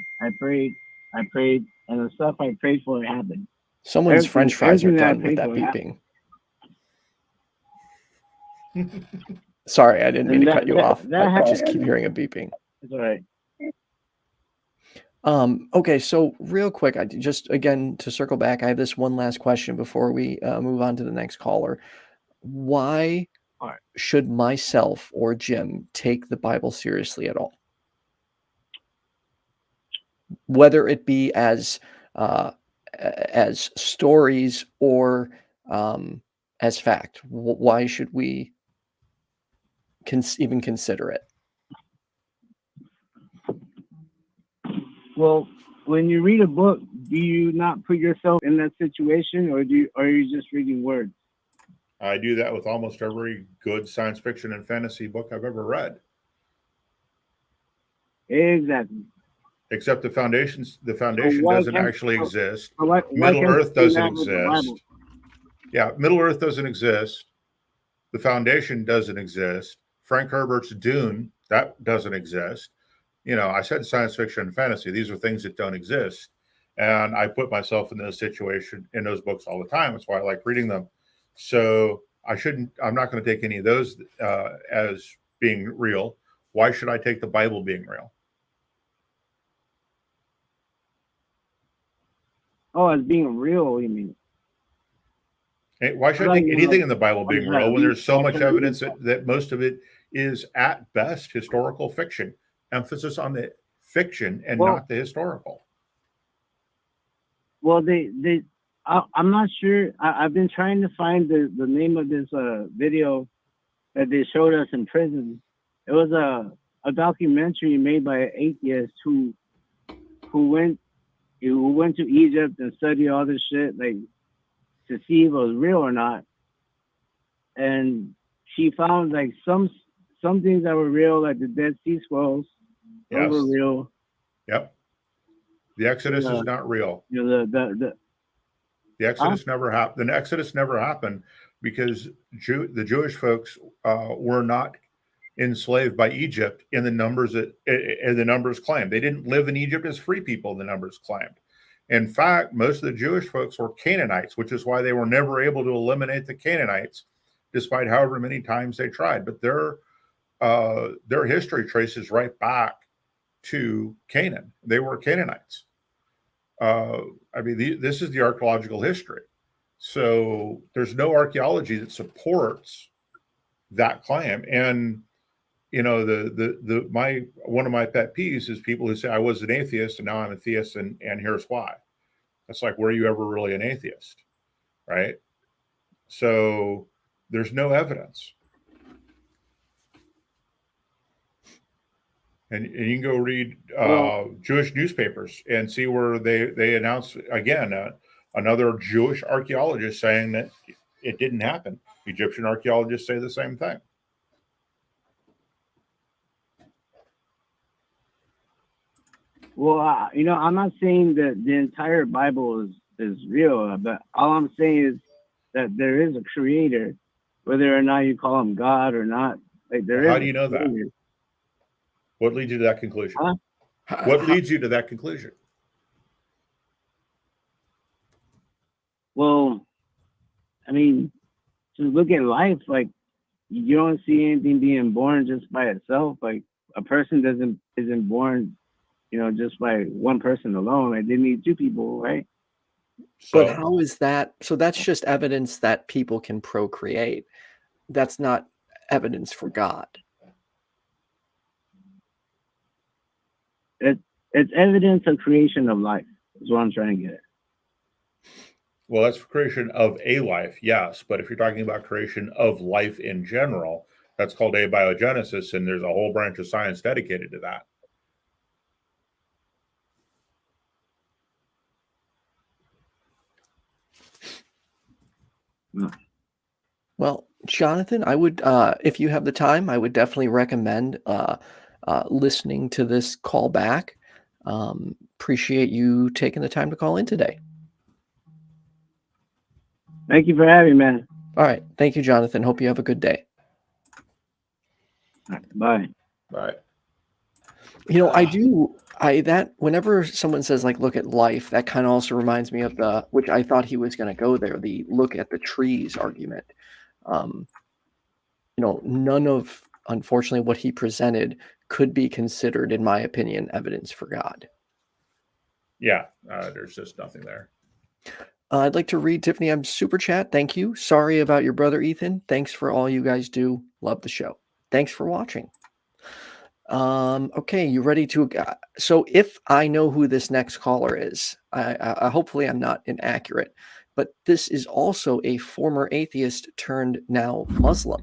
and the stuff I prayed for happened. Someone's French fries are done with that beeping. Sorry, I didn't mean to cut you off. I just keep hearing a beeping. It's all right. Okay, so real quick, I just again to circle back, I have this one last question before we move on to the next caller. Why should myself or Jim take the Bible seriously at all? Whether it be as stories or as fact, why should we even consider it? Well, when you read a book, do you not put yourself in that situation, or are you just reading words? I do that with almost every good science fiction and fantasy book I've ever read. Exactly. Except the foundation doesn't actually exist. Middle Earth doesn't exist. Yeah, Middle Earth doesn't exist. The foundation doesn't exist. Frank Herbert's Dune, that doesn't exist. You know, I said science fiction and fantasy. These are things that don't exist. And I put myself in those situations in those books all the time. That's why I like reading them. So I'm not going to take any of those as being real. Why should I take the Bible being real? Oh, as being real, you mean? Hey, why should I Like, take you anything know, in the Bible what is being that? real when there's so much Read- evidence that most of it is at best historical fiction? Emphasis on the fiction and Well- not the historical. Well, I'm not sure. I've been trying to find the name of this video that they showed us in prison. It was a documentary made by an atheist who went to Egypt and studied all this shit, like, to see if it was real or not. And she found like some things that were real, like the Dead Sea Scrolls. Those were real. Yep. The Exodus is not real. You know, the Exodus never happened. The Exodus never happened because the Jewish folks were not enslaved by Egypt in the numbers claimed. They didn't live in Egypt as free people. The numbers claimed. In fact, most of the Jewish folks were Canaanites, which is why they were never able to eliminate the Canaanites, despite however many times they tried. But their history traces right back to Canaan. They were Canaanites. I mean, this is the archaeological history. So there's no archaeology that supports that claim. And you know, one of my pet peeves is people who say I was an atheist and now I'm a theist, and here's why. That's like, were you ever really an atheist? Right? So there's no evidence. And you can go read Jewish newspapers and see where they announce again another Jewish archaeologist saying that it didn't happen. Egyptian archaeologists say the same thing. Well, you know, I'm not saying that the entire Bible is real, but all I'm saying is that there is a creator, whether or not you call him God or not. Like, How do you know that? What leads you to that conclusion? Huh? What leads you to that conclusion? Well, I mean, to look at life, like, you don't see anything being born just by itself. Like, a person isn't born, you know, just by one person alone. Like, they need two people, right? But how is that? So that's just evidence that people can procreate. That's not evidence for God. It's evidence of creation of life, is what I'm trying to get at. Well, that's creation of a life, yes. But if you're talking about creation of life in general, that's called abiogenesis, and there's a whole branch of science dedicated to that. Well, Jonathan, I would, if you have the time, I would definitely recommend listening to this call back. Appreciate you taking the time to call in today. Thank you for having me, man. All right. Thank you, Jonathan. Hope you have a good day. Bye. Bye. You know, that whenever someone says, like, look at life, that kind of also reminds me of which I thought he was going to go there, the look at the trees argument. You know, none of, unfortunately, what he presented could be considered, in my opinion, evidence for God. Yeah, there's just nothing there. I'd like to read Tiffany M's super chat. Thank you. Sorry about your brother, Ethan. Thanks for all you guys do. Love the show. Thanks for watching. Okay, you ready to? So if I know who this next caller is, I hopefully I'm not inaccurate, but this is also a former atheist turned now Muslim.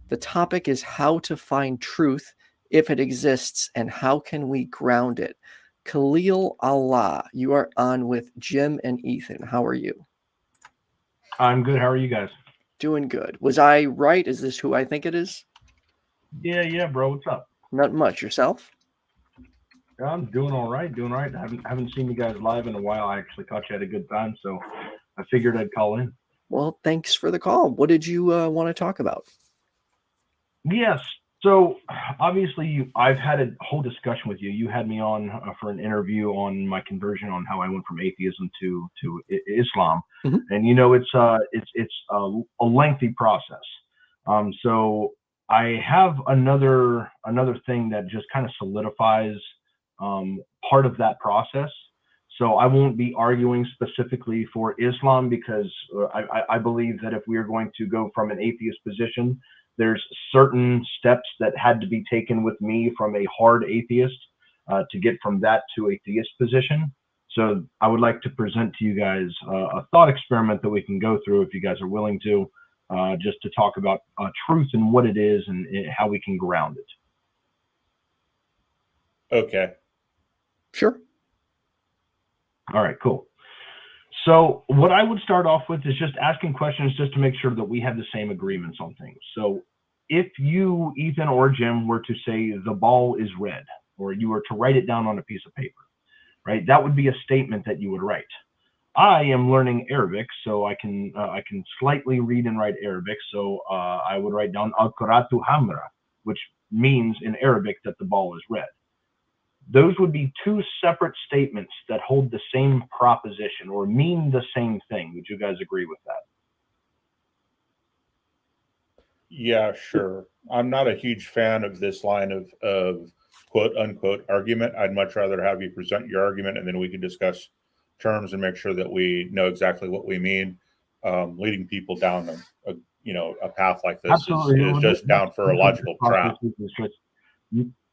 The topic is how to find truth if it exists and how can we ground it. Khalil, Allah, you are on with Jim and Ethan. How are you? I'm good. How are you guys? Doing good. Was I right? Is this who I think it is? Yeah, bro. What's up? Not much. Yourself? I'm doing all right. I haven't seen you guys live in a while. I actually caught you at a good time, so I figured I'd call in. Well, thanks for the call. What did you want to talk about? Yes. So obviously, I've had a whole discussion with you. You had me on for an interview on my conversion, on how I went from atheism to Islam, and you know it's a lengthy process. So I have another thing that just kind of solidifies part of that process. So I won't be arguing specifically for Islam because I believe that if we are going to go from an atheist position, there's certain steps that had to be taken with me from a hard atheist to get from that to a theist position. So I would like to present to you guys a thought experiment that we can go through if you guys are willing to, just to talk about truth and what it is and how we can ground it. Okay. Sure. All right, cool. So what I would start off with is just asking questions just to make sure that we have the same agreements on things. So if you, Ethan or Jim, were to say the ball is red, or you were to write it down on a piece of paper, right? That would be a statement that you would write. I am learning Arabic, so I can slightly read and write Arabic. So I would write down al-Quratu hamra, which means in Arabic that the ball is red. Those would be two separate statements that hold the same proposition or mean the same thing. Would you guys agree with that? Yeah, sure. I'm not a huge fan of this line of quote unquote argument. I'd much rather have you present your argument and then we can discuss terms and make sure that we know exactly what we mean. Leading people down a path like this is just down for a logical trap.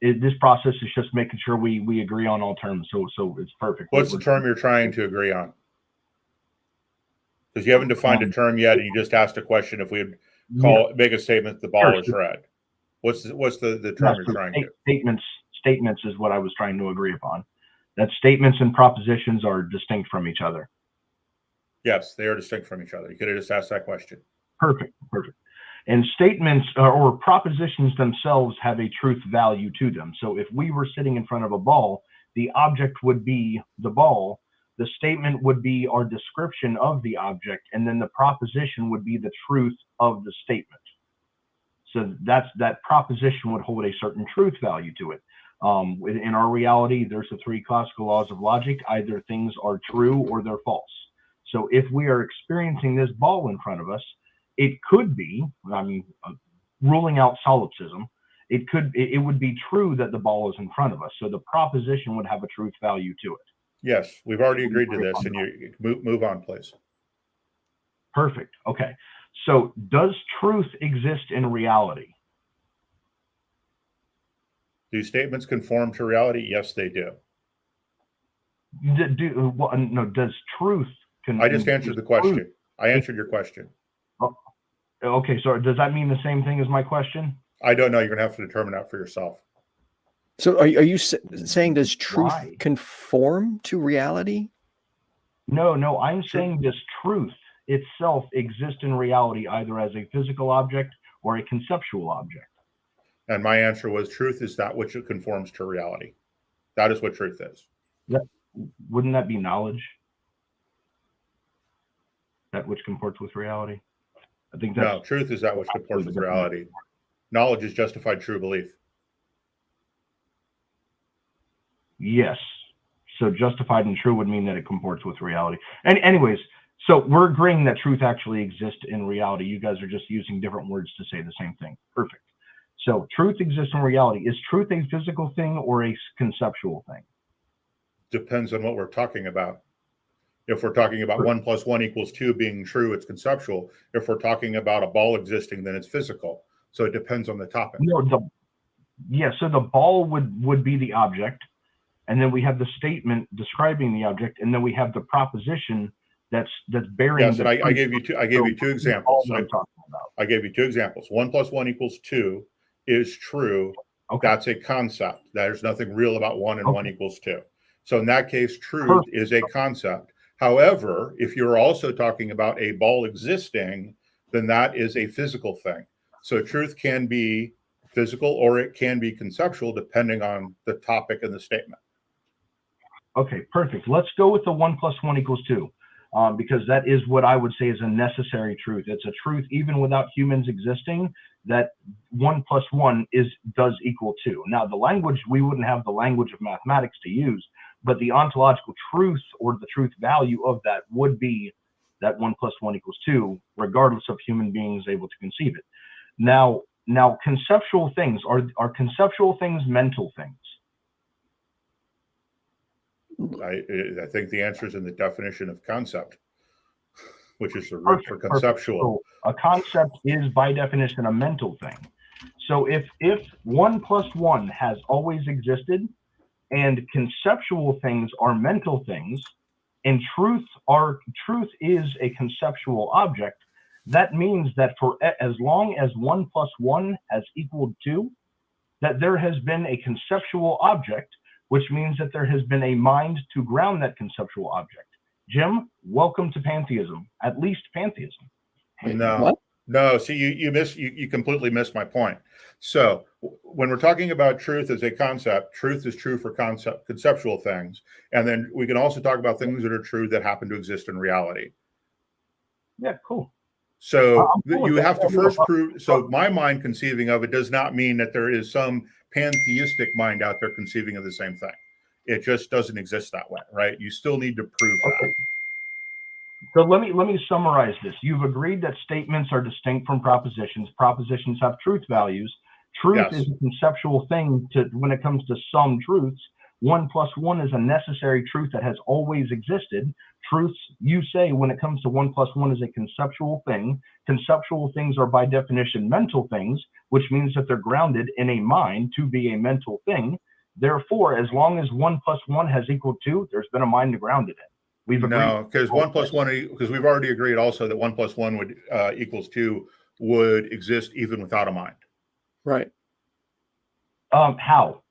This process is just making sure we agree on all terms. So it's perfect. What's the term you're trying to agree on? Because you haven't defined a term yet, and you just asked a question. If we make a statement, the ball is red. What's the term you're trying to? Statements is what I was trying to agree upon. That statements and propositions are distinct from each other. Yes, they are distinct from each other. You could have just asked that question. Perfect. And statements or propositions themselves have a truth value to them. So if we were sitting in front of a ball, the object would be the ball, the statement would be our description of the object, and then the proposition would be the truth of the statement. So that proposition would hold a certain truth value to it. In our reality, there's the three classical laws of logic. Either things are true or they're false. So if we are experiencing this ball in front of us, it could be, ruling out solipsism, it would be true that the ball is in front of us. So the proposition would have a truth value to it. Yes, we've already agreed to this, and you move on, please. Perfect. Okay. So does truth exist in reality? Do statements conform to reality? Yes, they do. Does truth? I just answered the question. I answered your question. Okay, so does that mean the same thing as my question? I don't know. You're going to have to determine that for yourself. So are you saying does truth conform to reality? No, I'm saying does truth itself exist in reality either as a physical object or a conceptual object? And my answer was truth is that which conforms to reality. That is what truth is. Wouldn't that be knowledge? That which comports with reality? I think that's... No, truth is that which comports with reality. Knowledge is justified true belief. Yes. So justified and true would mean that it comports with reality. And anyways, so we're agreeing that truth actually exists in reality. You guys are just using different words to say the same thing. Perfect. So truth exists in reality. Is truth a physical thing or a conceptual thing? Depends on what we're talking about. If we're talking about 1 + 1 = 2 being true, it's conceptual. If we're talking about a ball existing, then it's physical. So it depends on the topic. So the ball would be the object, and then we have the statement describing the object, and then we have the proposition that's bearing. Yes, and I gave you two examples. I gave you two examples. 1 + 1 = 2 is true. Okay. That's a concept. There's nothing real about 1 and 1 = 2. So in that case, truth is a concept. However, if you're also talking about a ball existing, then that is a physical thing. So truth can be physical or it can be conceptual depending on the topic and the statement. Okay, perfect. Let's go with the 1 + 1 = 2, because that is what I would say is a necessary truth. It's a truth even without humans existing, that 1 + 1 does equal 2. Now, the language, we wouldn't have the language of mathematics to use, but the ontological truth or the truth value of that would be that 1 + 1 = 2, regardless of human beings able to conceive it. Now conceptual things, are conceptual things mental things? I think the answer is in the definition of concept, which is the root for conceptual. So a concept is by definition a mental thing. So if 1 + 1 has always existed, and conceptual things are mental things, and truth is a conceptual object, that means that for as long as 1 + 1 has equaled 2, that there has been a conceptual object, which means that there has been a mind to ground that conceptual object. Jim, welcome to pantheism, at least pantheism. No. See, you completely missed my point. So when we're talking about truth as a concept, truth is true for conceptual things, and then we can also talk about things that are true that happen to exist in reality. Yeah, cool. So you have to first prove. So my mind conceiving of it does not mean that there is some pantheistic mind out there conceiving of the same thing. It just doesn't exist that way, right? You still need to prove that. So let me summarize this. You've agreed that statements are distinct from propositions. Propositions have truth values. Truth is a conceptual thing when it comes to some truths. 1 + 1 is a necessary truth that has always existed. Truths, you say, when it comes to 1 + 1 is a conceptual thing. Conceptual things are by definition mental things, which means that they're grounded in a mind to be a mental thing. Therefore, as long as 1 + 1 has equaled 2, there's been a mind to ground it in. We've agreed. No, because 1 + 1, because we've already agreed also that 1 + 1 would equals 2 would exist even without a mind. Right. How?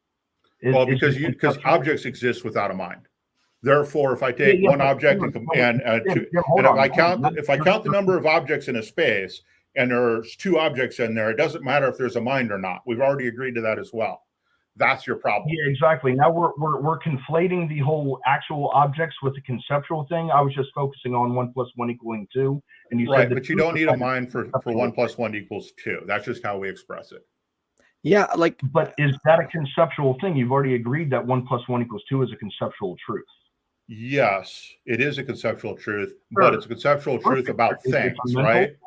Because objects exist without a mind. Therefore, if I take one object if I count the number of objects in a space and there's 2 objects in there, it doesn't matter if there's a mind or not. We've already agreed to that as well. That's your problem. Yeah, exactly. Now we're conflating the whole actual objects with the conceptual thing. I was just focusing on 1 + 1 = 2, and you said but you don't need a mind for 1 + 1 = 2. That's just how we express it. Yeah, but is that a conceptual thing? You've already agreed that 1 + 1 = 2 is a conceptual truth. Yes, it is a conceptual truth, but it's a conceptual truth about things, right?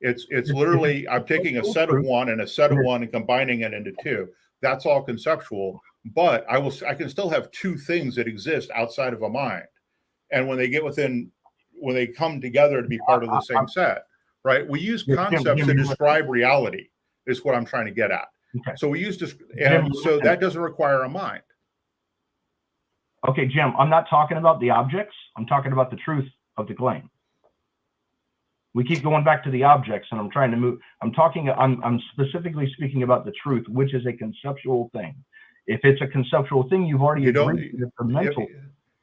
It's literally, I'm taking a set of 1 and a set of 1 and combining it into 2. That's all conceptual, but I can still have 2 things that exist outside of a mind. And when they come together to be part of the same set, right? We use concepts to describe reality, is what I'm trying to get at. Okay. So we use so that doesn't require a mind. Okay, Jim, I'm not talking about the objects. I'm talking about the truth of the claim. We keep going back to the objects, and I'm trying to move. I'm specifically speaking about the truth, which is a conceptual thing. If it's a conceptual thing, you've already agreed it's a mental.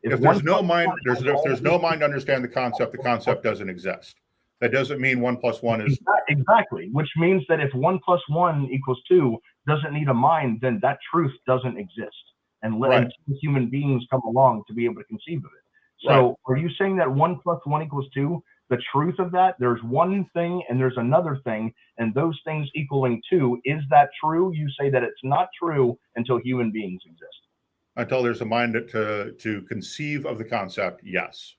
If there's no mind, if there's no mind to understand the concept doesn't exist. That doesn't mean 1 + 1 is exactly, which means that if 1 + 1 = 2 doesn't need a mind, then that truth doesn't exist, and let human beings come along to be able to conceive of it. So, are you saying that 1 + 1 = 2? The truth of that, there's one thing and there's another thing, and those things equaling 2. Is that true? You say that it's not true until human beings exist. Until there's a mind to conceive of the concept, yes.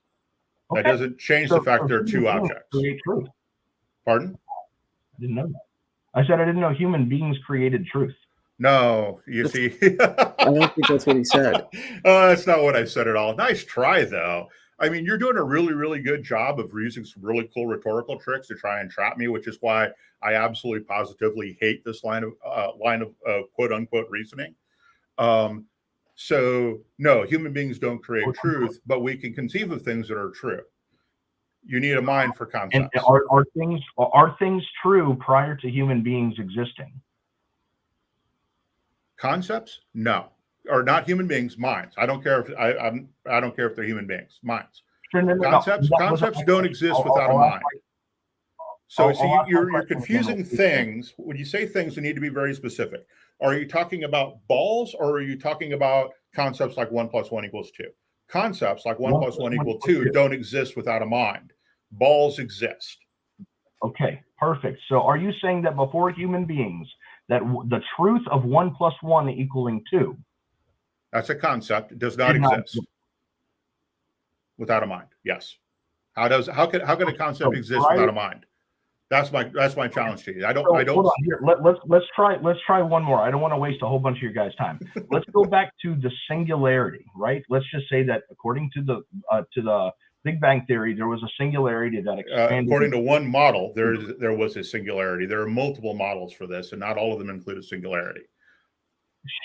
Okay. That doesn't change the fact there are 2 objects. Create truth. Pardon? I didn't know that. I said I didn't know human beings created truth. No, you see. I don't think that's what he said. That's not what I said at all. Nice try, though. I mean, you're doing a really, really good job of using some really cool rhetorical tricks to try and trap me, which is why I absolutely positively hate this line of quote unquote reasoning. So no, human beings don't create truth, but we can conceive of things that are true. You need a mind for concepts. And are things true prior to human beings existing? Concepts? No. Or not human beings, minds. I don't care if I don't care if they're human beings, minds. Concepts don't exist without a mind. So you're confusing things. When you say things, you need to be very specific. Are you talking about balls, or are you talking about concepts like 1 + 1 = 2? Concepts like 1 + 1 = 2 don't exist without a mind. Balls exist. Okay, perfect. So are you saying that before human beings, that the truth of 1 + 1 = 2? That's a concept. It does not exist without a mind. Yes. How can a concept exist without a mind? That's my challenge to you. I don't. Hold on here. Let's try one more. I don't want to waste a whole bunch of your guys' time. Let's go back to the singularity, right? Let's just say that according to the Big Bang Theory, there was a singularity that expanded. According to one model, there was a singularity. There are multiple models for this, and not all of them include a singularity.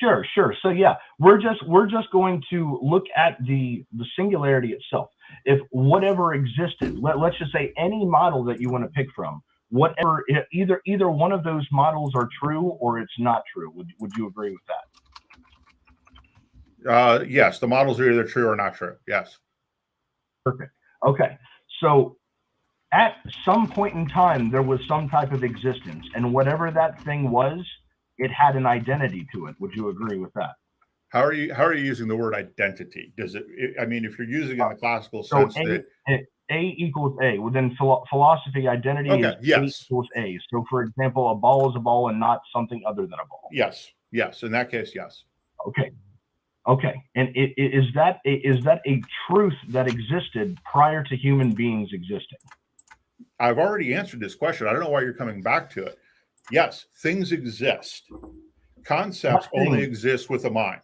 Sure. So yeah, we're just going to look at the singularity itself. If whatever existed, let's just say any model that you want to pick from, whatever, either one of those models are true or it's not true. Would you agree with that? Yes, the models are either true or not true. Yes. Perfect. Okay. So at some point in time, there was some type of existence, and whatever that thing was, it had an identity to it. Would you agree with that? How are you using the word identity? Does it? I mean, if you're using it in the classical sense, A equals A. Within philosophy, identity is yes. A equals A. So, for example, a ball is a ball and not something other than a ball. Yes. In that case, yes. Okay. And is that a truth that existed prior to human beings existing? I've already answered this question. I don't know why you're coming back to it. Yes, things exist. Concepts only exist with a mind.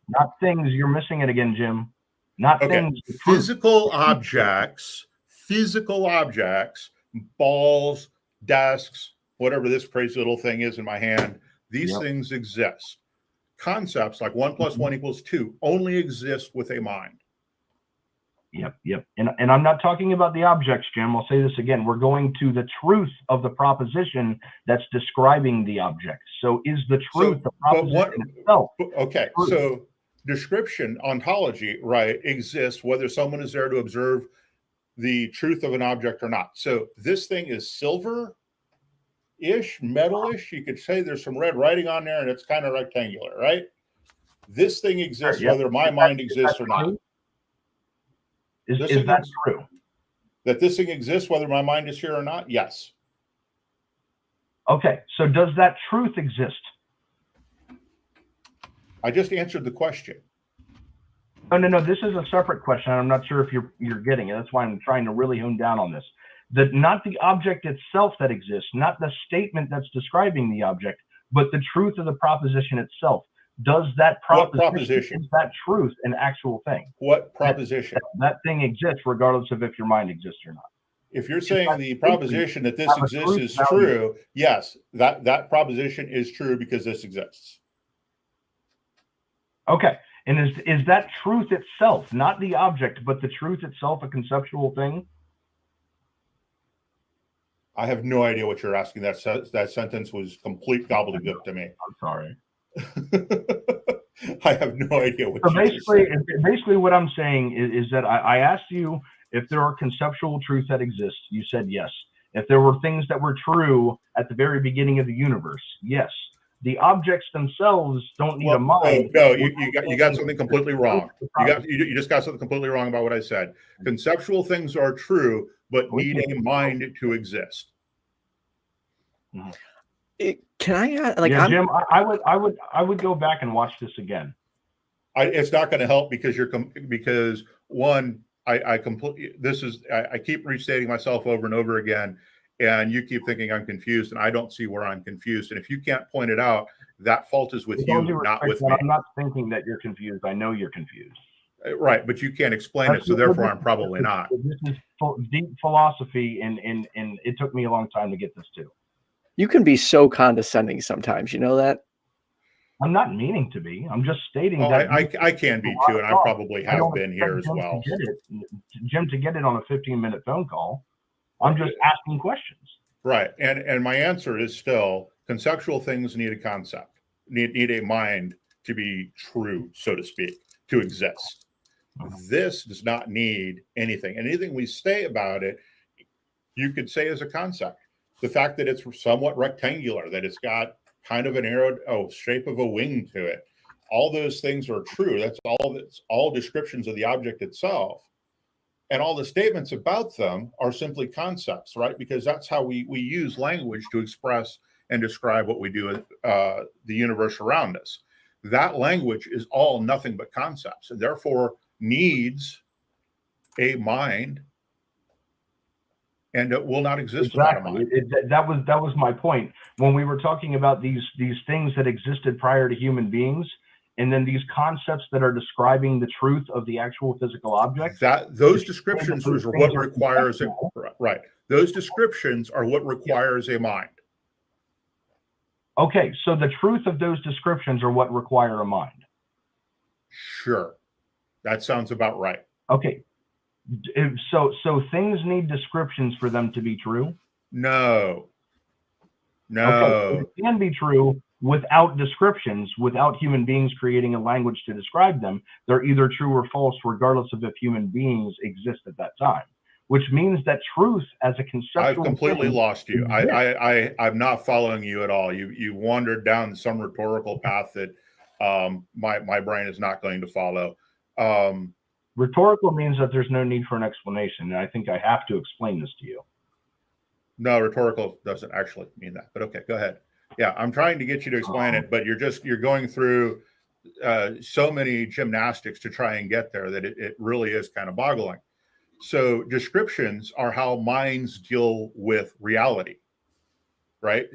Not things. You're missing it again, Jim. Not things. Physical objects, balls, desks, whatever this crazy little thing is in my hand, these things exist. Concepts like 1 + 1 = 2 only exist with a mind. Yep. And I'm not talking about the objects, Jim. I'll say this again. We're going to the truth of the proposition that's describing the object. So is the truth the proposition itself? Okay, truth? So description, ontology, right, exists whether someone is there to observe the truth of an object or not. So this thing is silver-ish, metal-ish. You could say there's some red writing on there and it's kind of rectangular, right? This thing exists whether my mind exists or not. Is that true? That this thing exists whether my mind is here or not? Yes. Okay, so does that truth exist? I just answered the question. No. This is a separate question. I'm not sure if you're getting it. That's why I'm trying to really hone down on this. That not the object itself that exists, not the statement that's describing the object, but the truth of the proposition itself. Does that proposition, is that truth an actual thing? What proposition? That thing exists regardless of if your mind exists or not. If you're saying the proposition that this exists is true, yes, that proposition is true because this exists. Okay. And is that truth itself, not the object, but the truth itself, a conceptual thing? I have no idea what you're asking. That sentence was complete gobbledygook to me. I'm sorry. I have no idea what so basically what I'm saying is that I asked you if there are conceptual truths that exist. You said yes. If there were things that were true at the very beginning of the universe, yes. The objects themselves don't need a mind. No, you got something completely wrong. You just got something completely wrong about what I said. Conceptual things are true, but need a mind to exist. Can I Jim? I would go back and watch this again. It's not going to help because I keep restating myself over and over again, and you keep thinking I'm confused, and I don't see where I'm confused. And if you can't point it out, that fault is with you, not with me. I'm not thinking that you're confused. I know you're confused. Right, but you can't explain it, so therefore I'm probably not. This is deep philosophy, and it took me a long time to get this too. You can be so condescending sometimes, you know that? I'm not meaning to be. I'm just stating that. I can be too, and I probably have been here as well. Jim, to get it on a 15-minute phone call, I'm just asking questions. Right, and my answer is still conceptual things need a concept, need a mind to be true, so to speak, to exist. This does not need anything. Anything we say about it, you could say as a concept. The fact that it's somewhat rectangular, that it's got kind of an arrowed shape of a wing to it, all those things are true. That's all descriptions of the object itself. And all the statements about them are simply concepts, right? Because that's how we use language to express and describe what we do in the universe around us. That language is all nothing but concepts, and therefore needs a mind and it will not exist without a mind. That was my point when we were talking about these things that existed prior to human beings, and then these concepts that are describing the truth of the actual physical object. Those descriptions are what requires it. Right. Those descriptions are what requires a mind. Okay, so the truth of those descriptions are what require a mind. Sure, that sounds about right. Okay, so things need descriptions for them to be true? No. Okay, it can be true without descriptions, without human beings creating a language to describe them. They're either true or false, regardless of if human beings exist at that time. Which means that truth as a conceptual I've completely lost you. I'm not following you at all. You wandered down some rhetorical path that my brain is not going to follow. Rhetorical means that there's no need for an explanation, and I think I have to explain this to you. No, rhetorical doesn't actually mean that, but okay, go ahead. Yeah, I'm trying to get you to explain it, but you're going through so many gymnastics to try and get there that it really is kind of boggling. So descriptions are how minds deal with reality, right?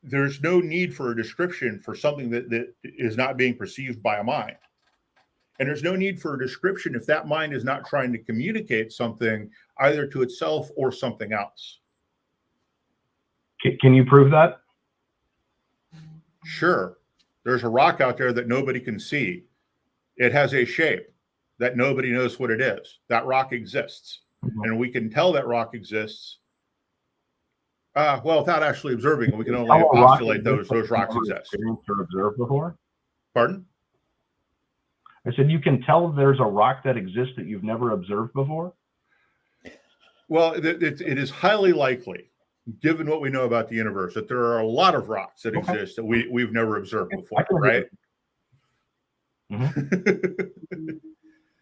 There's no need for a description for something that is not being perceived by a mind. And there's no need for a description if that mind is not trying to communicate something either to itself or something else. Can you prove that? Sure. There's a rock out there that nobody can see. It has a shape that nobody knows what it is. That rock exists. Mm-hmm. And we can tell that rock exists, well, without actually observing it. We can only postulate those rocks exist. Or observed before? Pardon? I said you can tell there's a rock that exists that you've never observed before? Well, it is highly likely, given what we know about the universe, that there are a lot of rocks that exist that we've never observed before, right? Mm-hmm.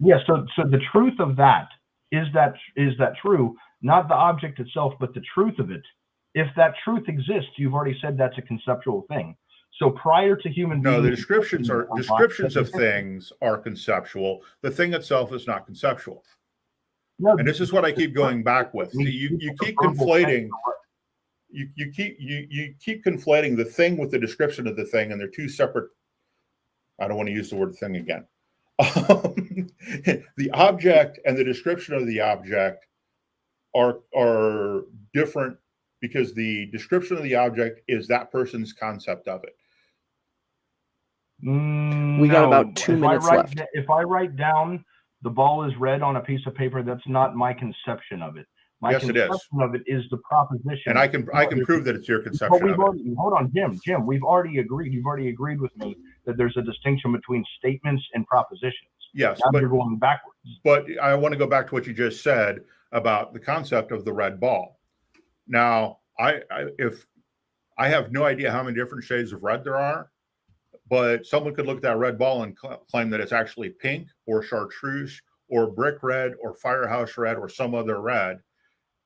Yeah, so the truth of that is that true, not the object itself, but the truth of it. If that truth exists, you've already said that's a conceptual thing. So prior to human beings, the descriptions of things are conceptual. The thing itself is not conceptual. No, and this is what I keep going back with. See, you keep conflating. You keep conflating the thing with the description of the thing, and they're two separate. I don't want to use the word thing again. The object and the description of the object are different because the description of the object is that person's concept of it. We got about 2 minutes left. If I write down the ball is red on a piece of paper, that's not my conception of it. My conception of it is the proposition. And I can prove that it's your conception of it. Hold on, Jim. We've already agreed. You've already agreed with me that there's a distinction between statements and propositions. Yes, now you're going backwards. But I want to go back to what you just said about the concept of the red ball. Now, I have no idea how many different shades of red there are, but someone could look at that red ball and claim that it's actually pink or chartreuse or brick red or firehouse red or some other red,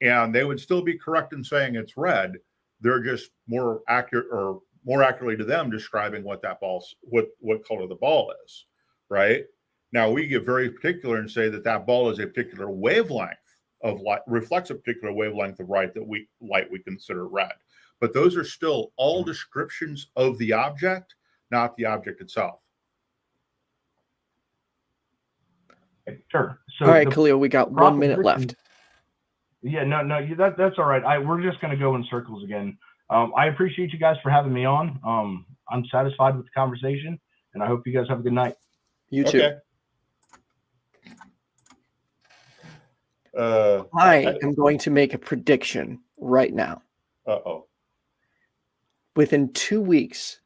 and they would still be correct in saying it's red. They're just more accurate, or more accurately to them, describing what that ball's what color the ball is, right? Now we get very particular and say that ball is a particular wavelength of light, reflects a particular wavelength of light we consider red. But those are still all descriptions of the object, not the object itself. Sure. So all right, Khalil, we got 1 minute left. Yeah, no, that's all right. We're just going to go in circles again. I appreciate you guys for having me on. I'm satisfied with the conversation, and I hope you guys have a good night. You too. Okay. I am going to make a prediction right now. Uh-oh. Within 2 weeks,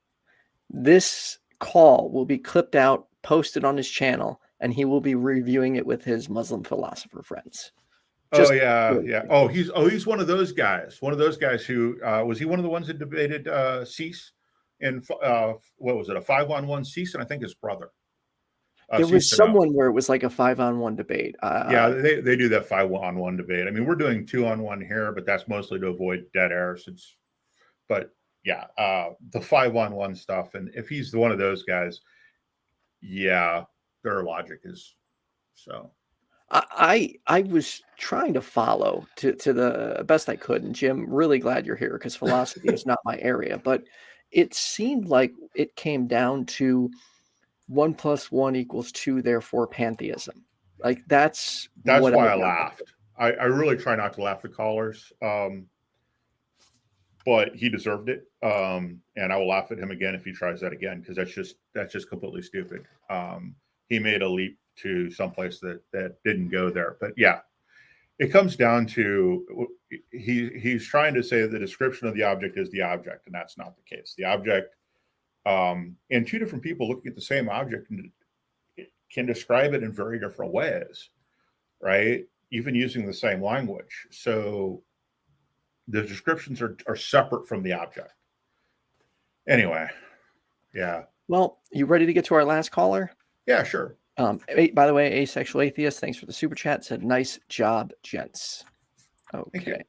this call will be clipped out, posted on his channel, and he will be reviewing it with his Muslim philosopher friends. Yeah. Oh, he's one of those guys. One of those guys who was he one of the ones that debated Cease in what was it, a 5-on-1 Cease, and I think his brother. There was someone where it was like a 5-on-1 debate. Yeah, they do that 5-on-1 debate. I mean, we're doing 2-on-1 here, but that's mostly to avoid dead air. But yeah, the 5-on-1 stuff. And if he's one of those guys, yeah, their logic is so. I was trying to follow to the best I could, and Jim, really glad you're here because philosophy is not my area, but it seemed like it came down to 1 + 1 = 2, therefore pantheism. Like that's what why I got. laughed. I really try not to laugh at callers, but he deserved it, and I will laugh at him again if he tries that again because that's just completely stupid. He made a leap to someplace that didn't go there. But yeah, it comes down to he's trying to say that the description of the object is the object, and that's not the case. The object, and two different people looking at the same object can describe it in very different ways, right? Even using the same language. So the descriptions are separate from the object. Anyway, yeah. Well, you ready to get to our last caller? Yeah, sure. By the way, Asexual Atheist, thanks for the super chat. Said, nice job, gents. Okay.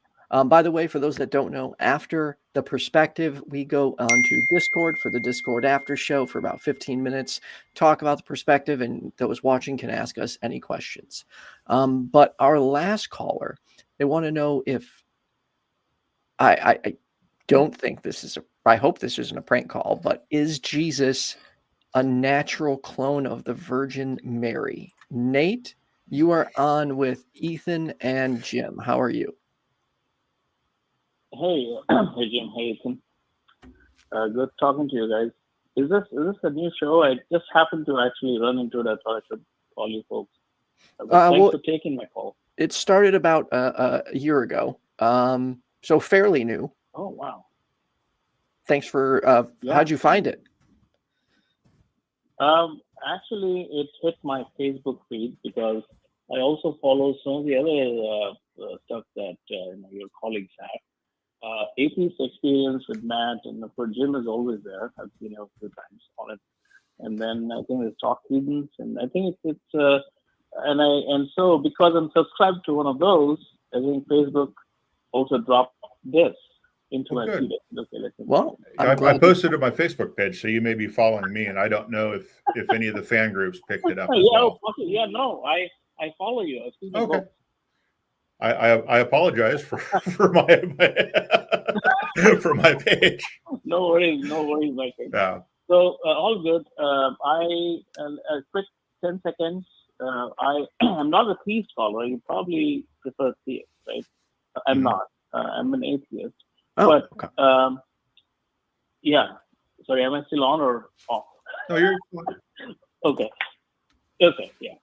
By the way, for those that don't know, after the perspective, we go onto Discord for the Discord after show for about 15 minutes, talk about the perspective, and those watching can ask us any questions. But our last caller, they want to know if I don't think this is I hope this isn't a prank call, but is Jesus a natural clone of the Virgin Mary? Nate, you are on with Ethan and Jim. How are you? Hey, hey Jim, hey Ethan. Good talking to you guys. Is this a new show? I just happened to actually run into it. I thought I should call you folks. Thanks for taking my call. It started about a year ago, so fairly new. Oh wow! Thanks for. How'd you find it? Actually, it hit my Facebook feed because I also follow some of the other stuff that your colleagues have. Atheist Experience with Matt and for Jim is always there. I've seen it a few times on it. And then I think there's Talk Credence, and I think and so because I'm subscribed to one of those, I think Facebook also dropped this into my feed. Okay, well, I posted it on my Facebook page, so you may be following me, and I don't know if any of the fan groups picked it up. As well. Yeah, no, I follow you. I've seen the book. I apologize for my for my page. No worries, my friend. Yeah. So all good. A quick 10 seconds. I'm not a theist follower. You probably prefer theist, right? I'm not. I'm an atheist. Oh, but okay. Yeah. Sorry, am I still on or off? No, you're okay. Okay. Yeah.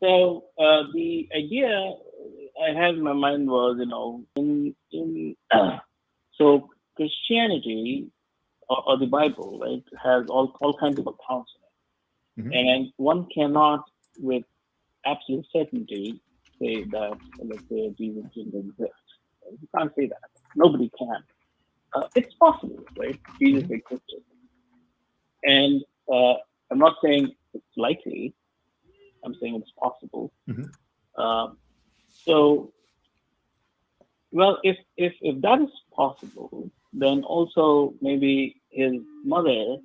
So the idea I had in my mind was, so Christianity or the Bible, right, has all kinds of accounts in it, and one cannot, with absolute certainty, say that, let's say, Jesus didn't exist. You can't say that. Nobody can. It's possible, right? Jesus existed, and I'm not saying it's likely. I'm saying it's possible. So, well, if that is possible, then also maybe his mother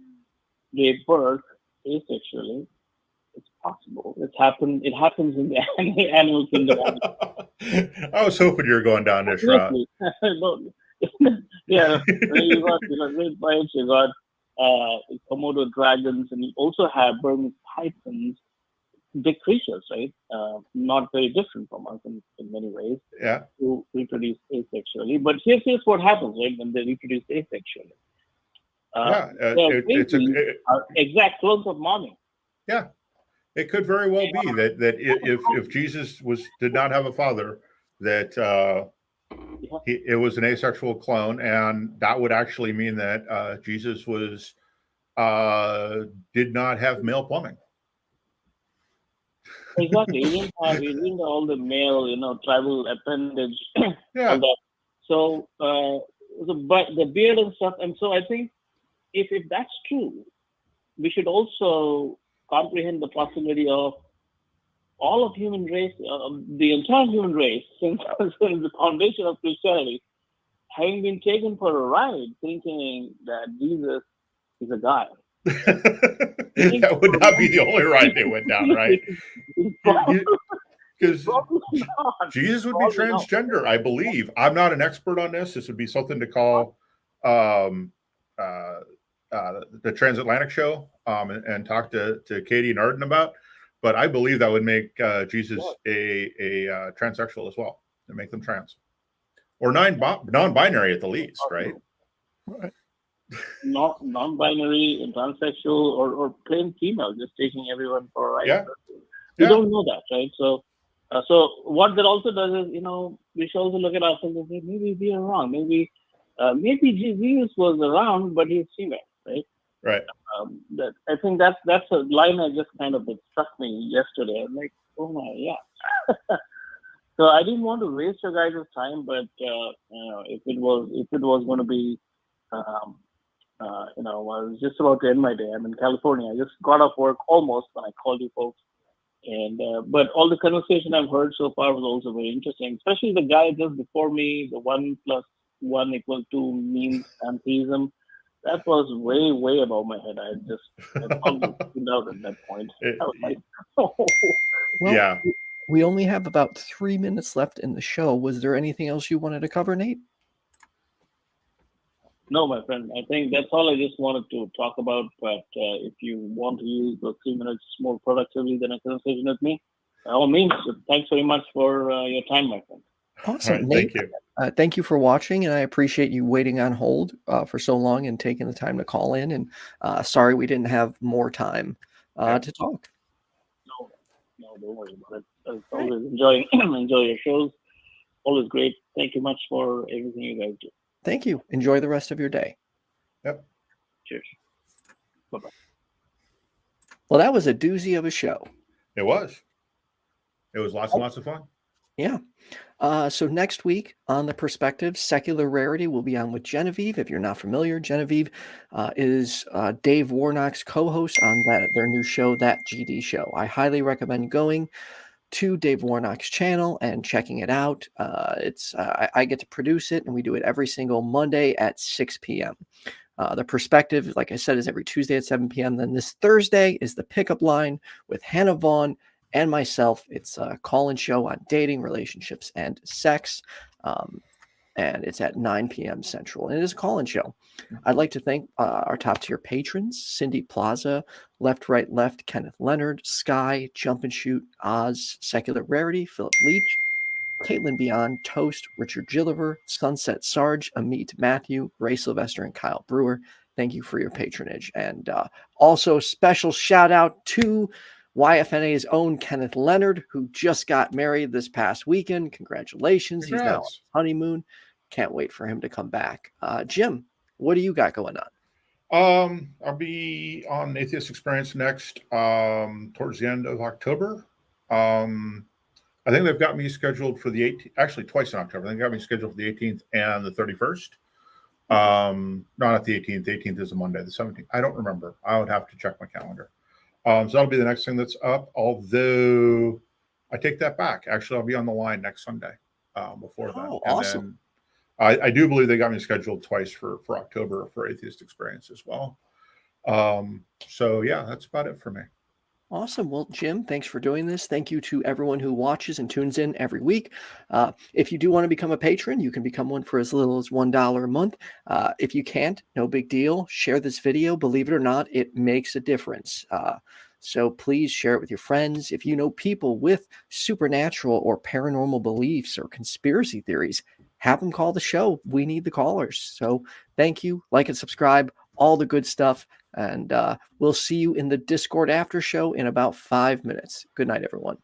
gave birth asexually. It's possible. It happens in the animal kingdom. I was hoping you were going down this route. Yeah, you got great bites. You got Komodo dragons, and you also have Burmese pythons. Big creatures, right? Not very different from us in many ways. Yeah. Who reproduce asexually. But here's what happens, right? When they reproduce asexually. It's exact clones of mommy. Yeah. It could very well be that if Jesus did not have a father, that it was an asexual clone, and that would actually mean that Jesus did not have male plumbing. Exactly. He didn't have all the male, tribal appendage. Yeah. All that. So, the beard and stuff. And so I think if that's true, we should also comprehend the possibility of all of human race, the entire human race, since the foundation of Christianity, having been taken for a ride, thinking that Jesus is a guy. That would not be the only ride they went down, right? Because Probably not. Jesus would be Probably not. transgender, I believe. I'm not an expert on this. This would be something to call the Transatlantic Show and talk to Katie and Arden about. But I believe that would make Jesus a transsexual as well, and make them trans. Or non-binary at the least, right? Right. Non-binary and transsexual or plain female, just taking everyone for a ride. Yeah. We Yeah. don't know that, right? So what that also does is, we should also look at ourselves and say, maybe we are wrong. Maybe Jesus was around, but he's female, right? Right. I think that's a line that just kind of struck me yesterday. I'm like, oh my, yeah. So I didn't want to waste your guys' time, but if it was going to be, I was just about to end my day. I'm in California. I just got off work almost when I called you folks, and but all the conversation I've heard so far was also very interesting, especially the guy just before me, the 1 + 1 = 2 means pantheism. That was way, way above my head. I almost tuned out at that point. I was like, oh. Well, Yeah. we only have about 3 minutes left in the show. Was there anything else you wanted to cover, Nate? No, my friend. I think that's all I just wanted to talk about. But if you want to use those 3 minutes more productively than a conversation with me, by all means, thanks very much for your time, my friend. Awesome. All right, Nate, thank you. thank you for watching, and I appreciate you waiting on hold for so long and taking the time to call in. And sorry we didn't have more time to talk. No, don't worry about it. I always enjoy your shows. Always great. Thank you much for everything you guys do. Thank you. Enjoy the rest of your day. Yep. Cheers. Bye-bye. Well, that was a doozy of a show. It was. It was lots and lots of fun. Yeah. So next week on The Perspective, Secular Rarity will be on with Genevieve. If you're not familiar, Genevieve is Dave Warnock's co-host on their new show, That GD Show. I highly recommend going to Dave Warnock's channel and checking it out. I get to produce it, and we do it every single Monday at 6 p.m. The Perspective, like I said, is every Tuesday at 7 p.m. Then this Thursday is the Pickup Line with Hannah Vaughn and myself. It's a call-in show on dating, relationships, and sex. And it's at 9 p.m. Central. And it is a call-in show. I'd like to thank our top-tier patrons, Cindy PLAZA, Left, Right, Left, Kenneth Leonard, Skye, JumpandShoot, Oz, Secular Rarity, Philip Leitch, Kaitlyn Beyond, Toast, Richard Gilliver, Sunset Sarge, Ameet, Mathew, Ray Sylvester, and Kyle Brewer. Thank you for your patronage. And also special shout-out to YFNA's own Kenneth Leonard, who just got married this past weekend. Congratulations. He's now on honeymoon. Can't wait for him to come back. Jim, what do you got going on? I'll be on Atheist Experience next towards the end of October. I think they've got me scheduled for the 18th, actually twice in October. They got me scheduled for the 18th and the 31st. Not the 18th. The 18th is a Monday. The 17th, I don't remember. I would have to check my calendar. So that'll be the next thing that's up. Although I take that back. Actually, I'll be on the line next Sunday before then. Oh, awesome. And then I do believe they got me scheduled twice for October for Atheist Experience as well. So yeah, that's about it for me. Awesome. Well, Jim, thanks for doing this. Thank you to everyone who watches and tunes in every week. If you do want to become a patron, you can become one for as little as $1 a month. If you can't, no big deal. Share this video. Believe it or not, it makes a difference. So please share it with your friends. If you know people with supernatural or paranormal beliefs or conspiracy theories, have them call the show. We need the callers. So thank you. Like and subscribe. All the good stuff. And we'll see you in the Discord after show in about 5 minutes. Good night, everyone.